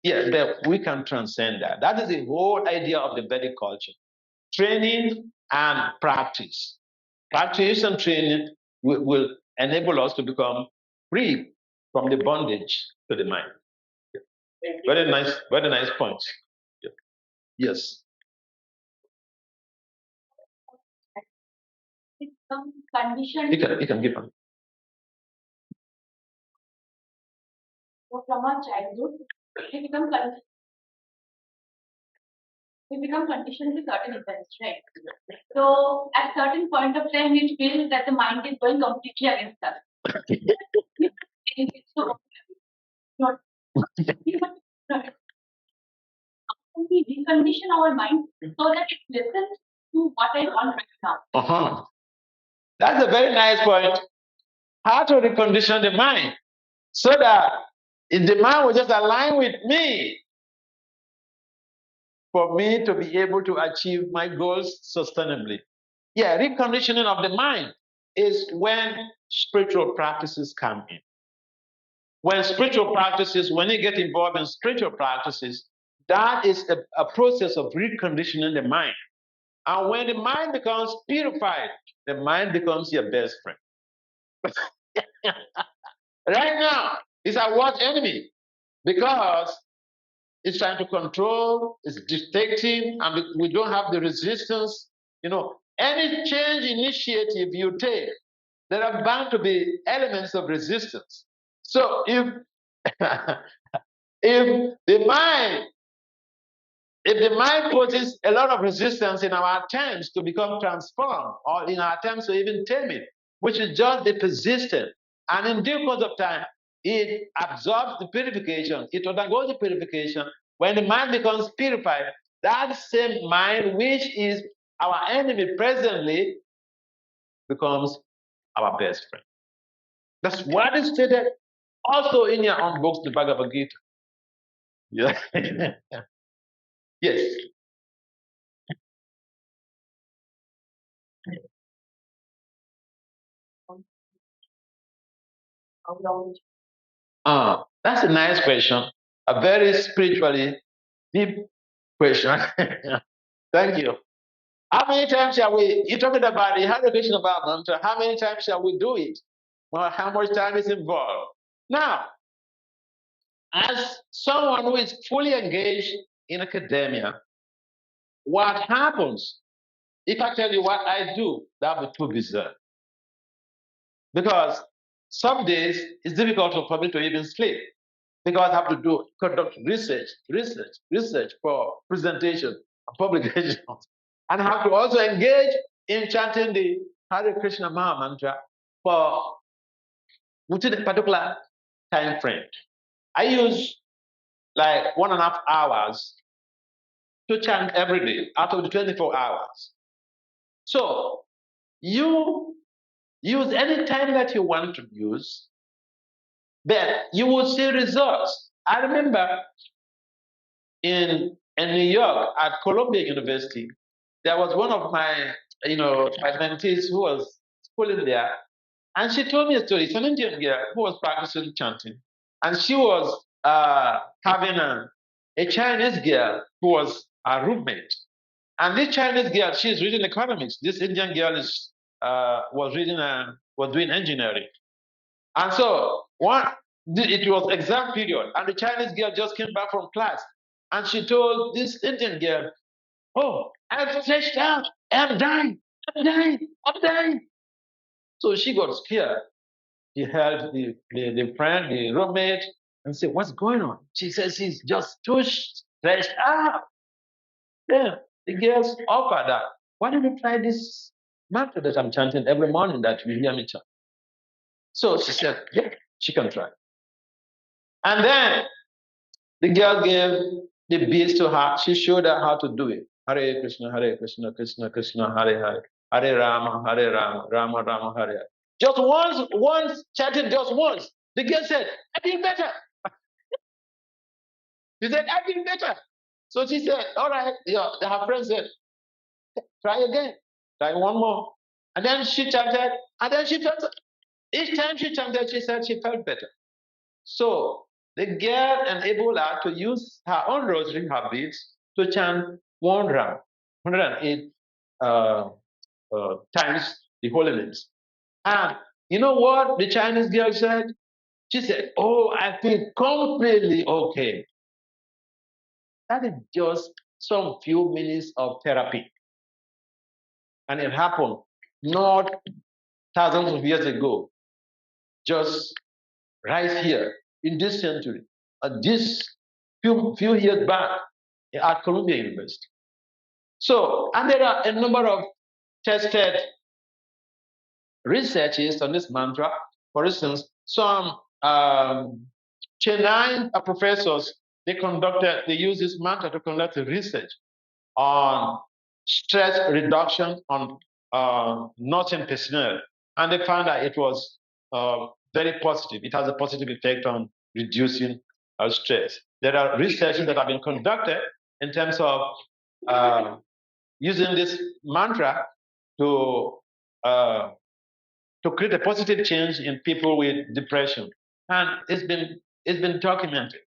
Yes, but we can transcend that. That is the whole idea of the Vedic culture. Training and practice. Practice and training will enable us to become free from the bondage to the mind. Very nice point. Yes. Some condition. You can give them. So from our childhood, we become conditioned to certain events, right? So at certain point of time, we feel that the mind is going completely against us. So not we recondition our mind so that it listens to what I want right now. That's a very nice point. How to recondition the mind so that if the mind will just align with me for me to be able to achieve my goals sustainably. Yeah, reconditioning of the mind is when spiritual practices come in. When you get involved in spiritual practices, that is a process of reconditioning the mind. And when the mind becomes purified, the mind becomes your best friend. Right now, it's our worst enemy because it's trying to control, it's dictating, and we don't have the resistance. Any change initiative you take, there are bound to be elements of resistance. So if if the mind poses a lot of resistance in our attempts to become transformed or in our attempts to even tame it, which is just the persistent, and in due course of time, it absorbs the purification, it undergoes the purification. When the mind becomes purified, that same mind, which is our enemy presently, becomes our best friend. That's what is stated also in your own books, the Bhagavad Gita. Yeah. Yes. That's a nice question. A very spiritually deep question. Thank you. How many times shall we? You're talking about the Hare Krishna mantra. How many times shall we do it? Well, how much time is involved? Now, as someone who is fully engaged in academia, what happens if I tell you what I do? That would be too bizarre. Because some days it's difficult for me to even sleep because I have to conduct research for presentation, publications, and I have to also engage in chanting the Hare Krishna Maha Mantra for within a particular time frame. I use like 1.5 hours to chant every day out of the 24 hours. So you use any time that you want to use, but you will see results. I remember in New York at Columbia University, there was one of my mentees who was schooling there, and she told me a story. It's an Indian girl who was practicing chanting, and she was having a Chinese girl who was a roommate. And this Chinese girl, she's reading economics. This Indian girl was doing engineering. And so it was exam period, and the Chinese girl just came back from class, and she told this Indian girl, "Oh, I'm stretched out. I'm dying. I'm dying. I'm dying." So she got scared. She held the friend, the roommate, and said, "What's going on?" She says she's just too stretched out. Yeah, the girls offered that. "Why don't you try this mantra that I'm chanting every morning that you hear me chant?" So she said, "Yeah, she can try." And then the girl gave the beads to her. She showed her how to do it. Hare Krishna, Krishna Krishna, Hare Hare, Hare Rama, Rama Rama, Hare Hare. Just once, chanted just once. The girl said, "I feel better." She said, "I feel better." So she said, "All right." Yeah, her friend said, "Try again. Try one more." And then she chanted, and then she felt, each time she chanted, she said she felt better. So the girl enabled her to use her own rosary habits to chant 108 times the holy names. And you know what the Chinese girl said? She said, "Oh, I feel completely okay." That is just some few minutes of therapy. And it happened not thousands of years ago, just right here in this century, this few years back at Columbia University. So, and there are a number of tested researches on this mantra. For instance, some Chennai professors, they use this mantra to conduct research on stress reduction on nursing personnel, and they found that it was very positive. It has a positive effect on reducing stress. There are researches that have been conducted in terms of using this mantra to create a positive change in people with depression, and it's been documented.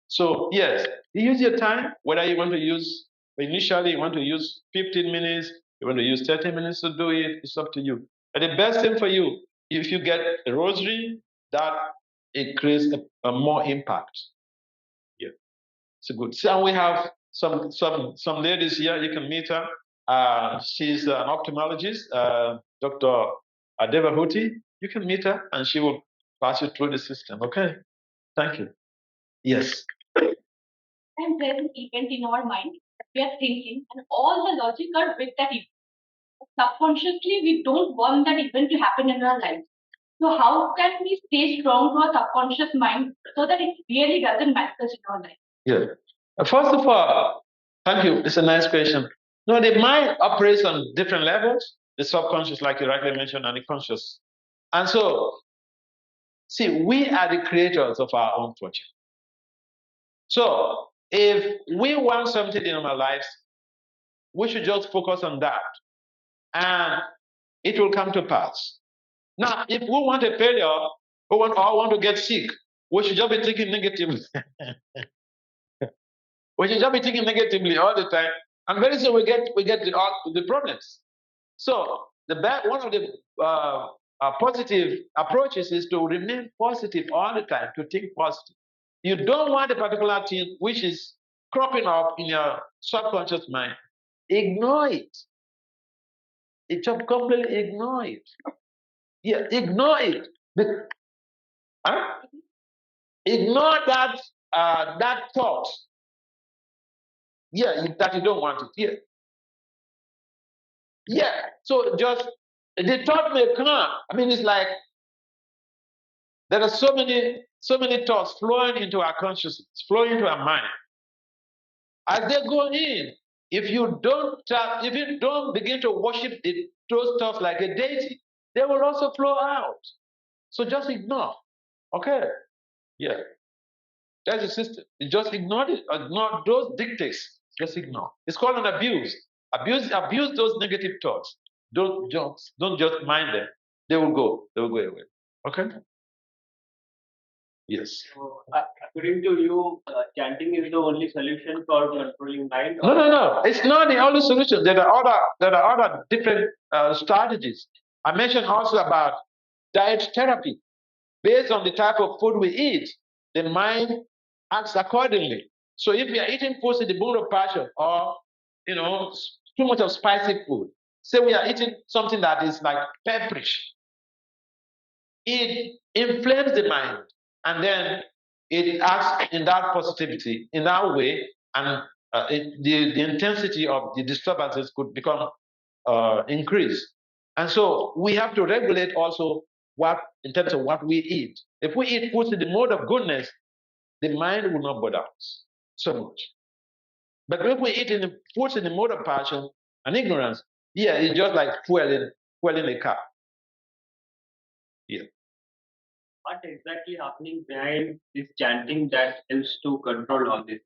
So yes, use your time. Whether you want to use initially you want to use 15 minutes, you want to use 30 minutes to do it. It's up to you. But the best thing for you, if you get a rosary, that it creates a more impact. Yeah, it's a good. So we have some ladies here. You can meet her. She's an ophthalmologist, Dr. Devahuti. You can meet her, and she will pass you through the system. Okay. Thank you. Yes. And there's an event in our mind that we are thinking, and all the logic are with that event. Subconsciously, we don't want that event to happen in our life. So, how can we stay strong to our subconscious mind so that it really doesn't manifest in our life? Yeah. First of all, thank you. It's a nice question. No, the mind operates on different levels. The subconscious, like you rightly mentioned, and the conscious. And so, see, we are the creators of our own fortune. So, if we want something in our lives, we should just focus on that, and it will come to pass. Now, if we want a failure, or want to get sick, we should just be thinking negatively. We should just be thinking negatively all the time, and very soon we get the problems. So one of the positive approaches is to remain positive all the time, to think positive. You don't want a particular thing which is cropping up in your subconscious mind. Ignore it. It just completely ignore it. Yeah, ignore it. Huh? Ignore that that thought. Yeah, that you don't want it. Yeah. Yeah. So just the thought may come. I mean, it's like there are so many thoughts flowing into our consciousness, flowing into our mind. As they go in, if you don't begin to worship those thoughts like a deity, they will also flow out. So just ignore. Okay. Yeah. That's the system. You just ignore it. Ignore those dictates. Just ignore. It's called an abuse. Abuse those negative thoughts. Don't just mind them. They will go. They will go away. Okay. Yes. So, according to you, chanting is the only solution for controlling mind? No. It's not the only solution. There are other different strategies. I mentioned also about diet therapy. Based on the type of food we eat, the mind acts accordingly. So if we are eating foods in the mood of passion, or too much of spicy food, say we are eating something that is like pepperish, it inflames the mind, and then it acts in that positivity, in that way, and the intensity of the disturbances could become increased. And so we have to regulate also in terms of what we eat. If we eat foods in the mode of goodness, the mind will not bother us so much. But if we eat foods in the mode of passion and ignorance, yeah, it's just like fueling a car. Yeah. What exactly happening behind this chanting that helps to control all this?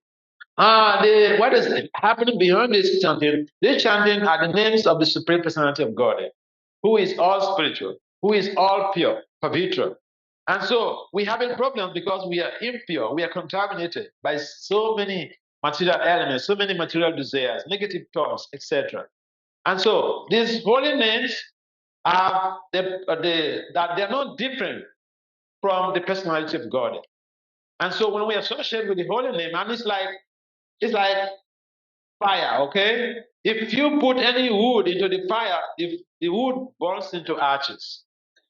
What is happening behind this chanting? This chanting are the names of the Supreme Personality of God, who is all spiritual, who is all pure, pavitra. And so we have a problem because we are impure, we are contaminated by so many material elements, so many material desires, negative thoughts, etc. And so these holy names are they're not different from the personality of God. And so when we associate with the holy name, and it's like fire, okay? If you put any wood into the fire, if the wood burns into ashes.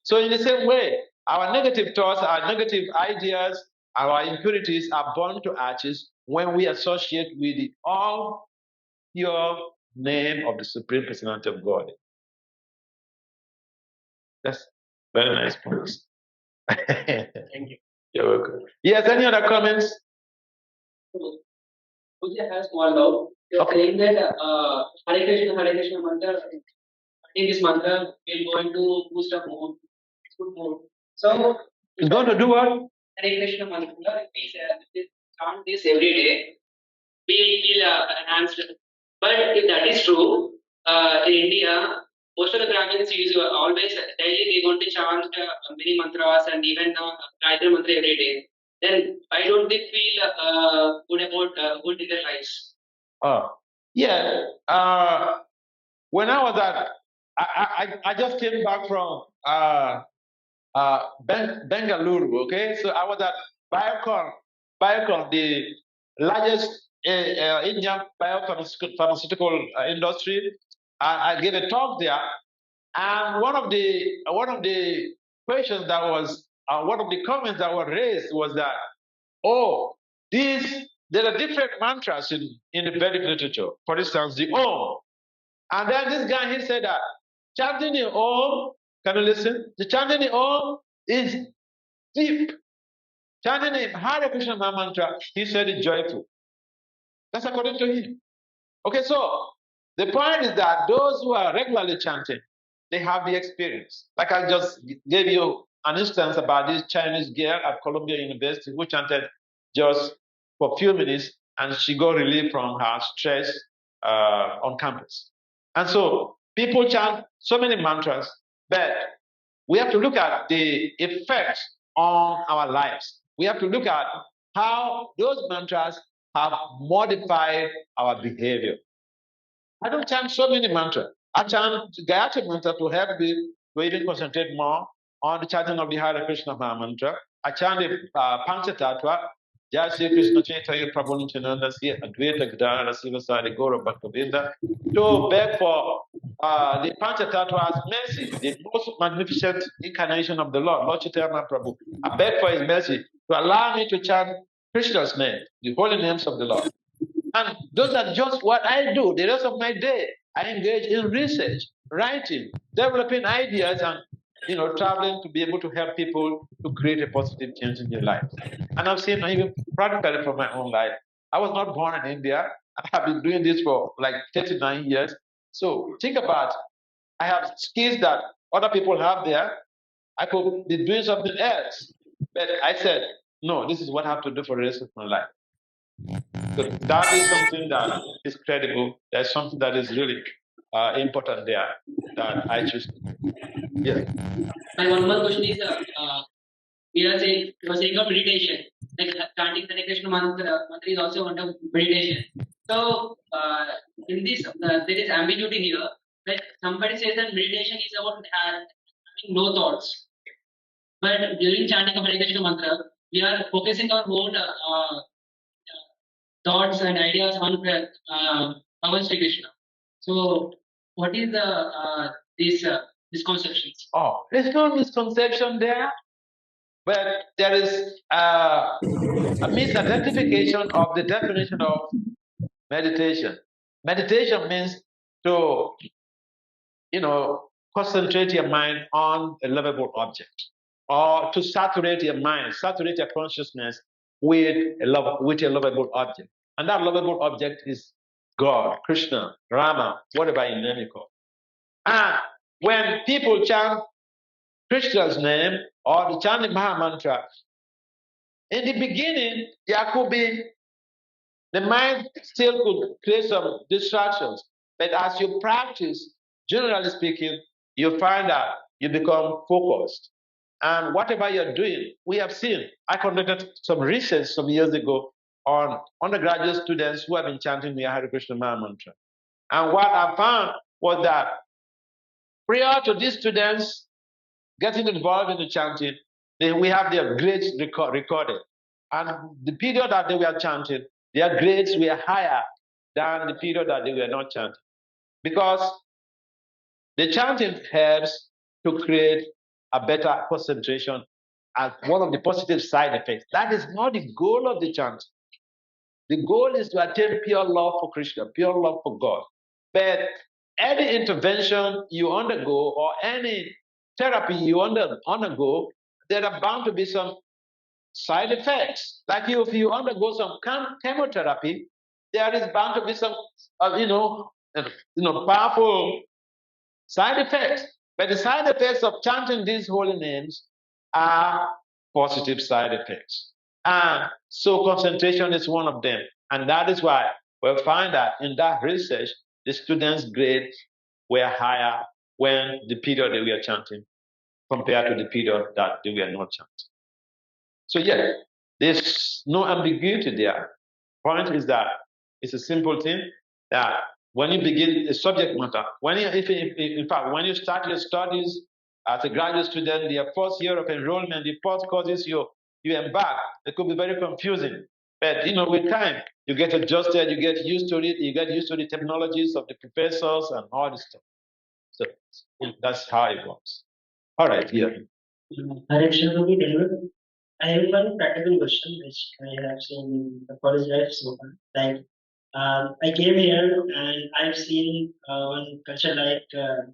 So in the same way, our negative thoughts, our negative ideas, our impurities are burned to ashes when we associate with the all pure name of the Supreme Personality of God. That's very nice point. Thank you. You're welcome. Yes, any other comments? Pooja has one doubt. You're saying that Hare Krishna mantra, in this mantra, we're going to boost up mood, good mood. So, It's going to do what? Hare Krishna mantra, if we chant this every day, we feel enhanced. But if that is true, in India, most of the Brahmins use always daily they're going to chant many mantras and even Gayatri mantra every day. Then why don't they feel good about good in their lives? Yeah. When I was at, I just came back from Bengaluru. Okay, so I was at Biocon, the largest Indian biopharmaceutical industry. I gave a talk there, and one of the questions that was one of the comments that were raised was that, oh, these there are different mantras in the Vedic literature. For instance, the Om. And then this guy, he said that chanting the Om, can you listen? The chanting the Om is deep. Chanting the Hare Krishna mantra, he said it's joyful. That's according to him. Okay, so the point is that those who are regularly chanting, they have the experience. Like I just gave you an instance about this Chinese girl at Columbia University who chanted just for a few minutes and she got relief from her stress on campus. And so people chant so many mantras, but we have to look at the effect on our lives. We have to look at how those mantras have modified our behavior. I don't chant so many mantras. I chant Gayatri mantra to help me to even concentrate more on the chanting of the Hare Krishna mantra. I chant the Panchatattva, Jai Sri Krishna Chaitanya Prabhu Nityananda Sri Advaita Gadara Sivasari Gora Bhaktavinda, to beg for the Panchatattva's mercy, the most magnificent incarnation of the Lord, Lord Chaitanya Prabhu. I beg for his mercy to allow me to chant Krishna's name, the holy names of the Lord. And those are just what I do. The rest of my day, I engage in research, writing, developing ideas, and traveling to be able to help people to create a positive change in their lives. And I've seen even practically from my own life. I was not born in India. I have been doing this for like 39 years. So think about, I have skills that other people have there. I could be doing something else. But I said, no, this is what I have to do for the rest of my life. So that is something that is credible. There's something that is really important there that I choose. Yeah. My one more question is, we are saying of meditation, like chanting the Krishna mantra is also one of meditation. So in this, there is ambiguity here. Like somebody says that meditation is about having no thoughts, but during chanting of Hare Krishna mantra, we are focusing our own thoughts and ideas on Bhagavan Sri Krishna. So, what is the these misconceptions? Oh, there's no misconception there, but there is a misidentification of the definition of meditation. Meditation means to, concentrate your mind on a lovable object, or to saturate your mind, saturate your consciousness with a lovable object. And that lovable object is God, Krishna, Rama, whatever you name it called. And when people chant Krishna's name or the chanting Maha Mantra, in the beginning, there could be, the mind still could create some distractions. But as you practice, generally speaking, you find that you become focused. And whatever you're doing, we have seen, I conducted some research some years ago on undergraduate students who have been chanting the Hare Krishna Maha Mantra. And what I found was that prior to these students getting involved in the chanting, we have their grades recorded. And the period that they were chanting, their grades were higher than the period that they were not chanting. Because the chanting helps to create a better concentration as one of the positive side effects. That is not the goal of the chant. The goal is to attain pure love for Krishna, pure love for God. But any intervention you undergo or any therapy you undergo, there are bound to be some side effects. Like if you undergo some chemotherapy, there is bound to be some, powerful side effects. But the side effects of chanting these holy names are positive side effects. And so concentration is one of them. And that is why we find that in that research, the students' grades were higher when the period that we are chanting compared to the period that we are not chanting. So yeah, there's no ambiguity there. Point is that it's a simple thing that when you begin a subject matter, when you, if in fact, when you start your studies as a graduate student, the first year of enrollment, the first courses you embark, it could be very confusing. But with time, you get adjusted, you get used to it, you get used to the technologies of the professors and all this stuff. So that's how it works. All right, yeah. Direction will be delivered. I have one practical question which I have seen in the college life so far. Like, I came here and I've seen one culture like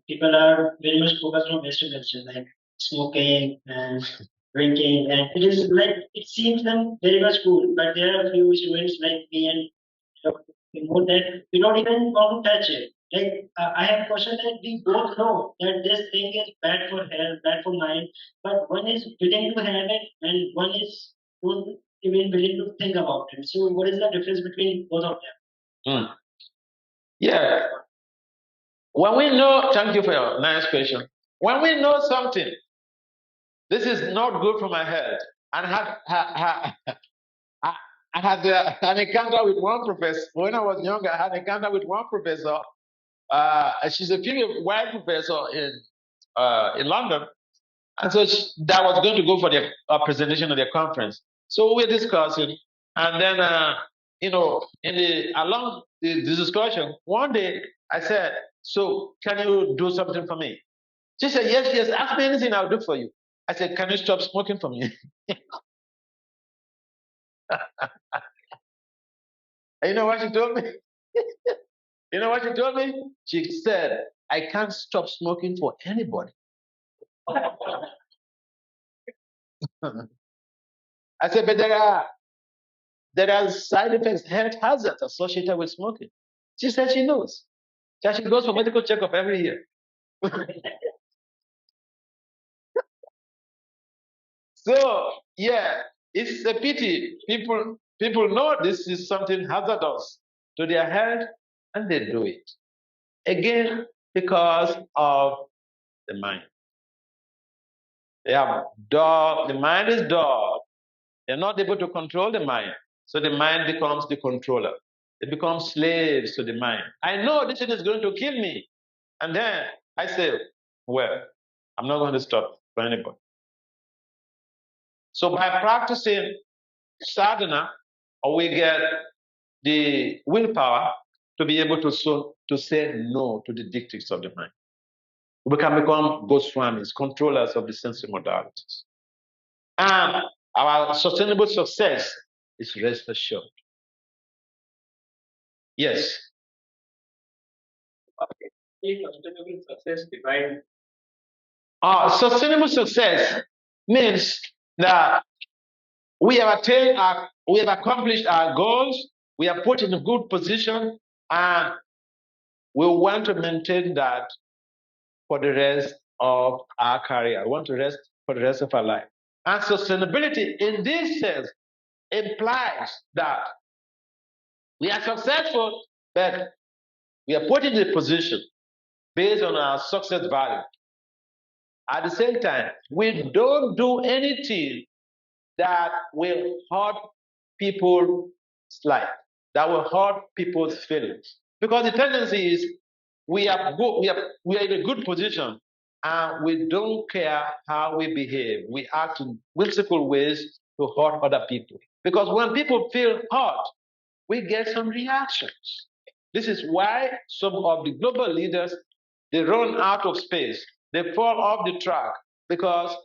people are very much focused on Western culture, like smoking and drinking, and it is like it seems them very much cool. But there are a few students like me and more that we don't even want to touch it. Like I have questioned that we both know that this thing is bad for health, bad for mind, but one is willing to have it and one is not even willing to think about it. So what is the difference between both of them? Mm. Yeah. When we know, thank you for your nice question. When we know something, this is not good for my health, and I had an encounter with one professor when I was younger. I had an encounter with one professor. She's a female white professor in London, and so that was going to go for the presentation of their conference. So we were discussing, and then in the along the discussion, one day I said, "So can you do something for me?" She said, "Yes, yes. Ask me anything, I'll do for you." I said, "Can you stop smoking for me?" And you know what she told me? You know what she told me? She said, "I can't stop smoking for anybody." I said, "But there are side effects, health hazards associated with smoking." She said she knows. That she goes for medical checkup every year. So yeah, it's a pity. People know this is something hazardous to their health and they do it. Again, because of the mind. They have dull, the mind is dull. They're not able to control the mind. So the mind becomes the controller. They become slaves to the mind. I know this thing is going to kill me. And then I say, well, I'm not going to stop for anybody. So by practicing sadhana, we get the willpower to be able to say no to the dictates of the mind. We can become Goswamis, controllers of the sensory modalities. And our sustainable success is rest assured. Yes. Sustainable success defined. Sustainable success means that we have we have accomplished our goals, we are put in a good position, and we want to maintain that for the rest of our career. We want to rest for the rest of our life. And sustainability in this sense implies that we are successful, but we are put in a position based on our success value. At the same time, we don't do anything that will hurt people's life, that will hurt people's feelings. Because the tendency is we are in a good position and we don't care how we behave. We act in whimsical ways to hurt other people. Because when people feel hurt, we get some reactions. This is why some of the global leaders they run out of space, they fall off the track because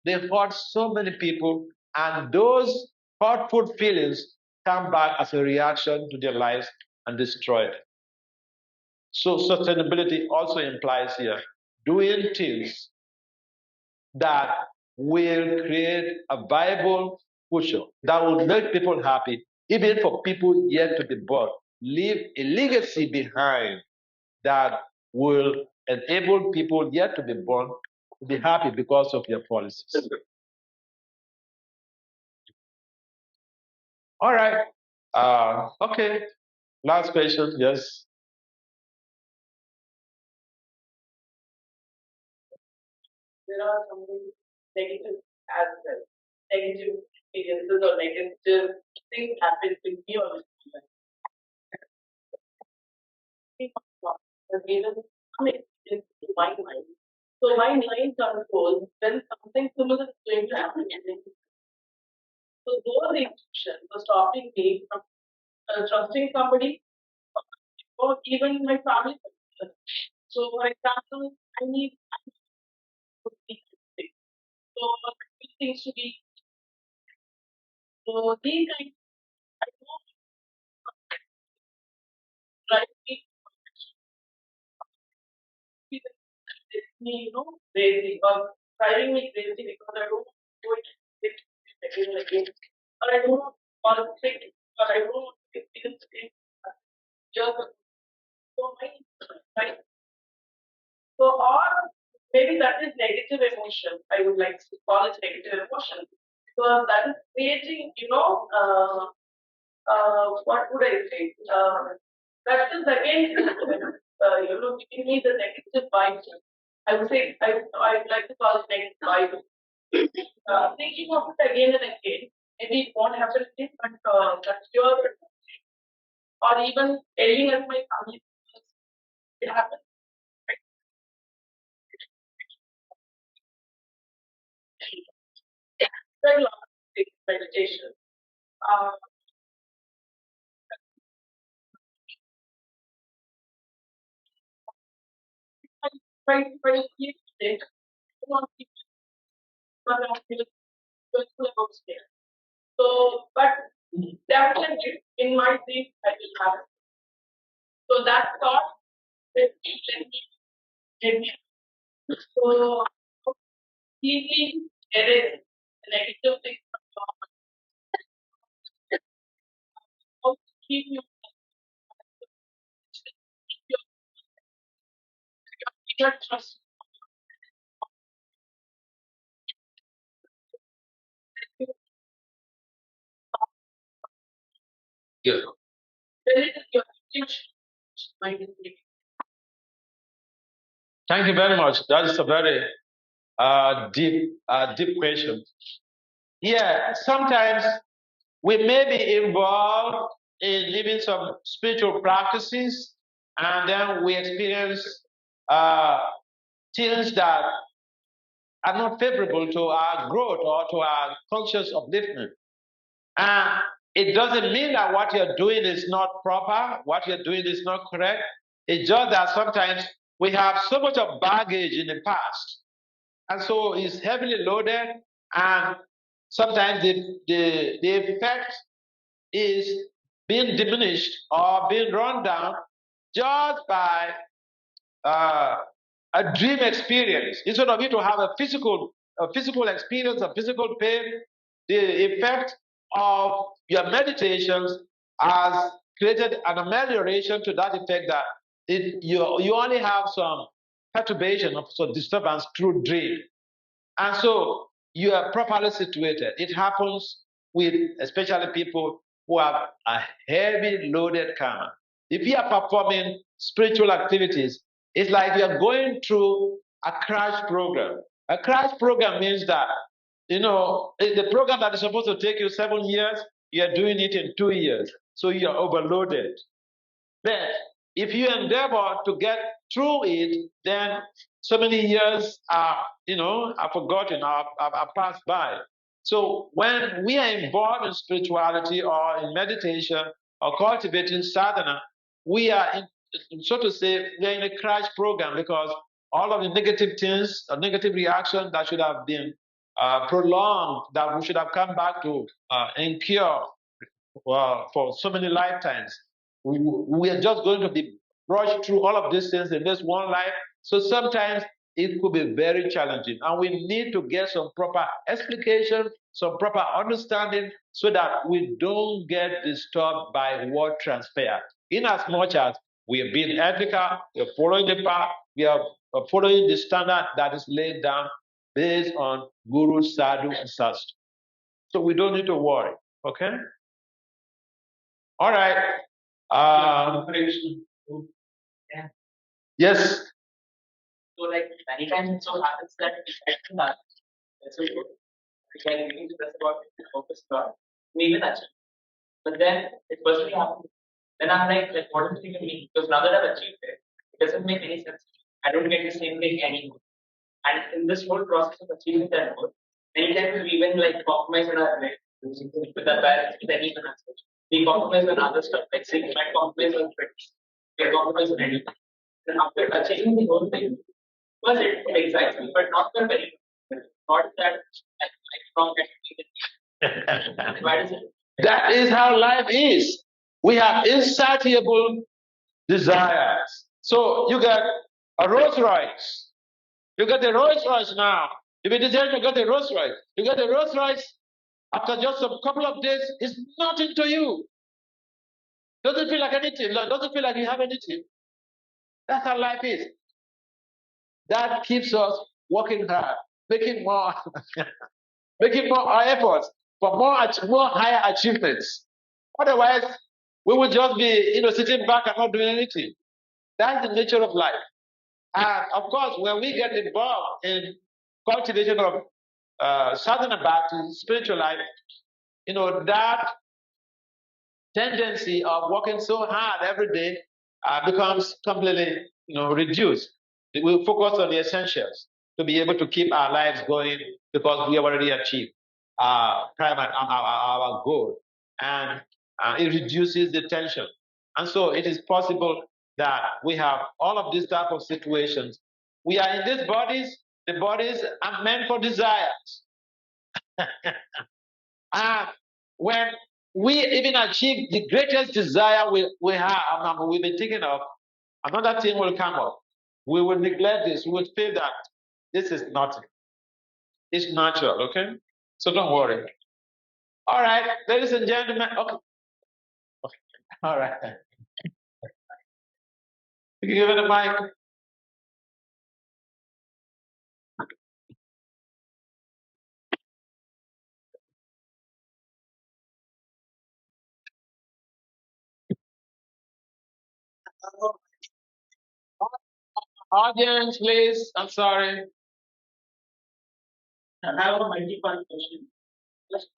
they hurt so many people, and those hurtful feelings come back as a reaction to their lives and destroy it. So sustainability also implies here doing things that will create a viable future that will make people happy, even for people yet to be born. Leave a legacy behind that will enable people yet to be born to be happy because of their policies. All right. Okay. Last question. Yes. there are some negative as well. Negative experiences or negative things happen with me or with my life. The reason some experience to my mind. So my mind controls when something similar is going to happen again. So those instructions are stopping me from trusting somebody or even my family. So for example, I need so things to be so these kinds I don't drive me, crazy or driving me crazy because I don't do it again and again. Or I don't want to think or I don't want to experience the same just so my so or maybe that is negative emotion. I would like to call it negative emotion. So that is creating, what would I say? That is again, giving me the negative vibes. I would say I would like to call it negative vibes. Thinking of it again and again, maybe it won't happen again, but that's your or even yelling at my family members, it happens. Very long meditation. Uh, when you keep it, you want to keep it about there. So, but definitely in my dream, I will have it. So that thought will let me so easily erase the negative things from your mind. Also keep your trust. Good. When it is your intention, mind is making. Thank you very much. That is a very deep question. Yeah, sometimes we may be involved in living some spiritual practices, and then we experience uh, things that are not favorable to our growth or to our conscious upliftment. And it doesn't mean that what you're doing is not proper, what you're doing is not correct. It's just that sometimes we have so much of baggage in the past. And so it's heavily loaded, and sometimes the effect is being diminished or being run down just by uh, a dream experience. Instead of you to have a physical experience, a physical pain, the effect of your meditations has created an amelioration to that effect that you only have some perturbation of some disturbance through dream. And so you are properly situated. It happens with especially people who have a heavy loaded karma. If you are performing spiritual activities, it's like you're going through a crash program. A crash program means that, the program that is supposed to take you 7 years, you're doing it in 2 years. So you're overloaded. But if you endeavor to get through it, then so many years are forgotten, are passed by. So when we are involved in spirituality or in meditation or cultivating sadhana, we are, so to say, we're in a crash program because all of the negative things, or negative reaction that should have been prolonged, that we should have come back to incur for so many lifetimes. We are just going to be brushed through all of these things in this one life. So sometimes it could be very challenging. And we need to get some proper explication, some proper understanding so that we don't get disturbed by what transpired. In as much as we are being ethical, we are following the path, we are following the standard that is laid down based on Guru, Sadhu, and Sastra. So we don't need to worry. Okay? All right. Yes. So like many times it so happens that we can that that's so good. We can really discuss about it, focus on, we even achieve. But then it personally happens. Then I'm like, what does it even mean? Because now that I've achieved it, it doesn't make any sense. I don't get the same thing anymore. And in this whole process of achieving that goal, many times we even like compromise on our relationship with our parents, with anyone as such. We compromise on other stuff, like say, we might compromise on friends, we compromise on anything. And after achieving the whole thing, first it excites me, but not for very long. Not that I from getting why does it? That is how life is. We have insatiable desires. So you get a Rolls Royce. You get a Rolls Royce now. If you desire to get a Rolls Royce, you get a Rolls Royce. After just a couple of days, it's nothing to you. Doesn't feel like anything. Doesn't feel like you have anything. That's how life is. That keeps us working hard, making more, making more efforts for more higher achievements. Otherwise, we will just be, sitting back and not doing anything. That's the nature of life. And of course, when we get involved in cultivation of sadhana back to spiritual life, that tendency of working so hard every day becomes completely, reduced. We focus on the essentials to be able to keep our lives going because we have already achieved our goal, and it reduces the tension. And so it is possible that we have all of these type of situations. We are in these bodies. The bodies are meant for desires. And when we even achieve the greatest desire we have, we've been thinking of, another thing will come up. We will neglect this. We will feel that this is nothing. It's natural, okay? So don't worry. All right, ladies and gentlemen. Okay. All right. You can give it a mic. Audience, please. I'm sorry. I have a multi-part question. Just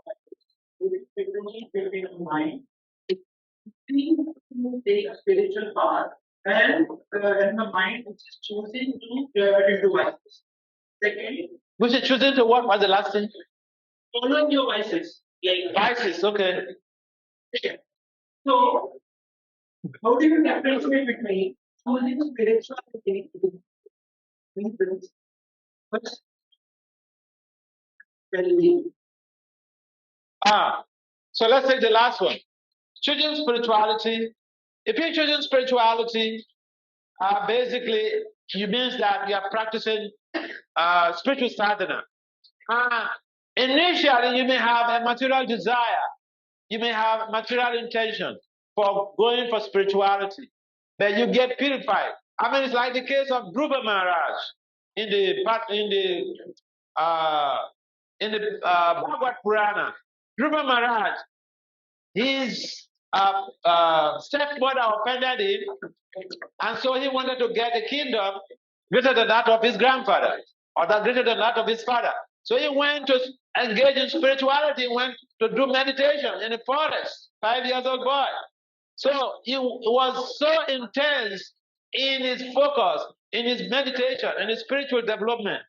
between the mind, between the spiritual part and the mind which is choosing to do vices. Second, Which is choosing to what was the last thing? following your vices. Like Vices, okay. second. So, how do you differentiate between choosing spirituality means first well-being? So let's take the last one. Choosing spirituality. If you're choosing spirituality, basically, it means that you are practicing spiritual sadhana. Initially, you may have a material desire. You may have material intention for going for spirituality, but you get purified. It's like the case of Dhruva Maharaj in the Bhagavad Purana. Dhruva Maharaj, his stepmother offended him, and so he wanted to get a kingdom greater than that of his grandfather, or that greater than that of his father. So he went to engage in spirituality, went to do meditation in the forest, 5 years old boy. So he was so intense in his focus, in his meditation, in his spiritual development.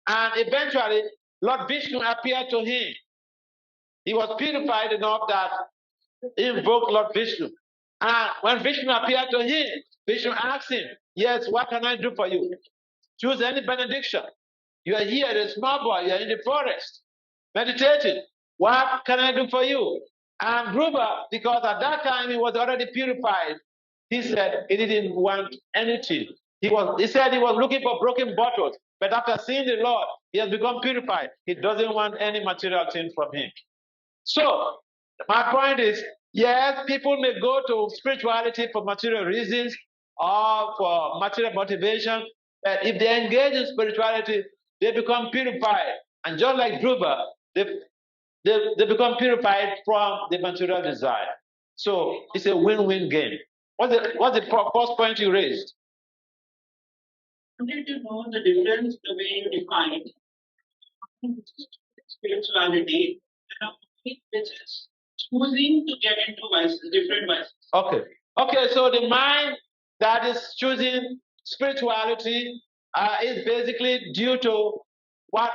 And eventually, Lord Vishnu appeared to him. He was purified enough that he invoked Lord Vishnu. And when Vishnu appeared to him, Vishnu asked him, "Yes, what can I do for you? Choose any benediction. You are here, a small boy, you are in the forest, meditating. What can I do for you?" And Dhruva, because at that time he was already purified, he said he didn't want anything. He said he was looking for broken bottles, but after seeing the Lord, he has become purified. He doesn't want any material thing from him. So, my point is, yes, people may go to spirituality for material reasons or for material motivation, but if they engage in spirituality, they become purified. And just like Dhruva, they become purified from the material desire. So it's a win-win game. What's the first point you raised? wanted to know the difference the way you define spirituality and which is choosing to get into vices, different vices. Okay. Okay, so the mind that is choosing spirituality is basically due to what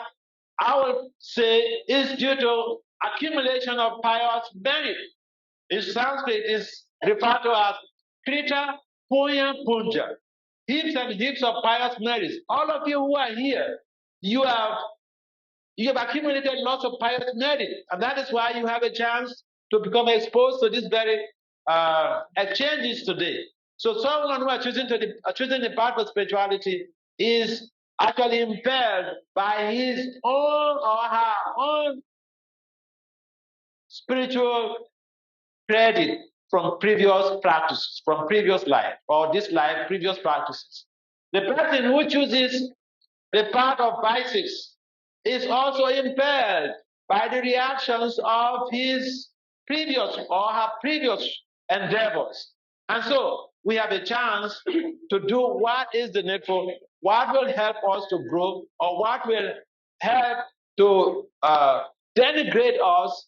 I would say is due to accumulation of pious merit. In Sanskrit is referred to as Krita Punya Punja. Heaps and heaps of pious merits. All of you who are here, you have accumulated lots of pious merit, and that is why you have a chance to become exposed to these very exchanges today. So someone who are choosing the path of spirituality is actually impaired by his own or her own spiritual credit from previous practices, from previous life, or this life, previous practices. The person who chooses the path of vices is also impaired by the reactions of his previous or her previous endeavors. And so we have a chance to do what is the needful, what will help us to grow, or what will help to denigrate us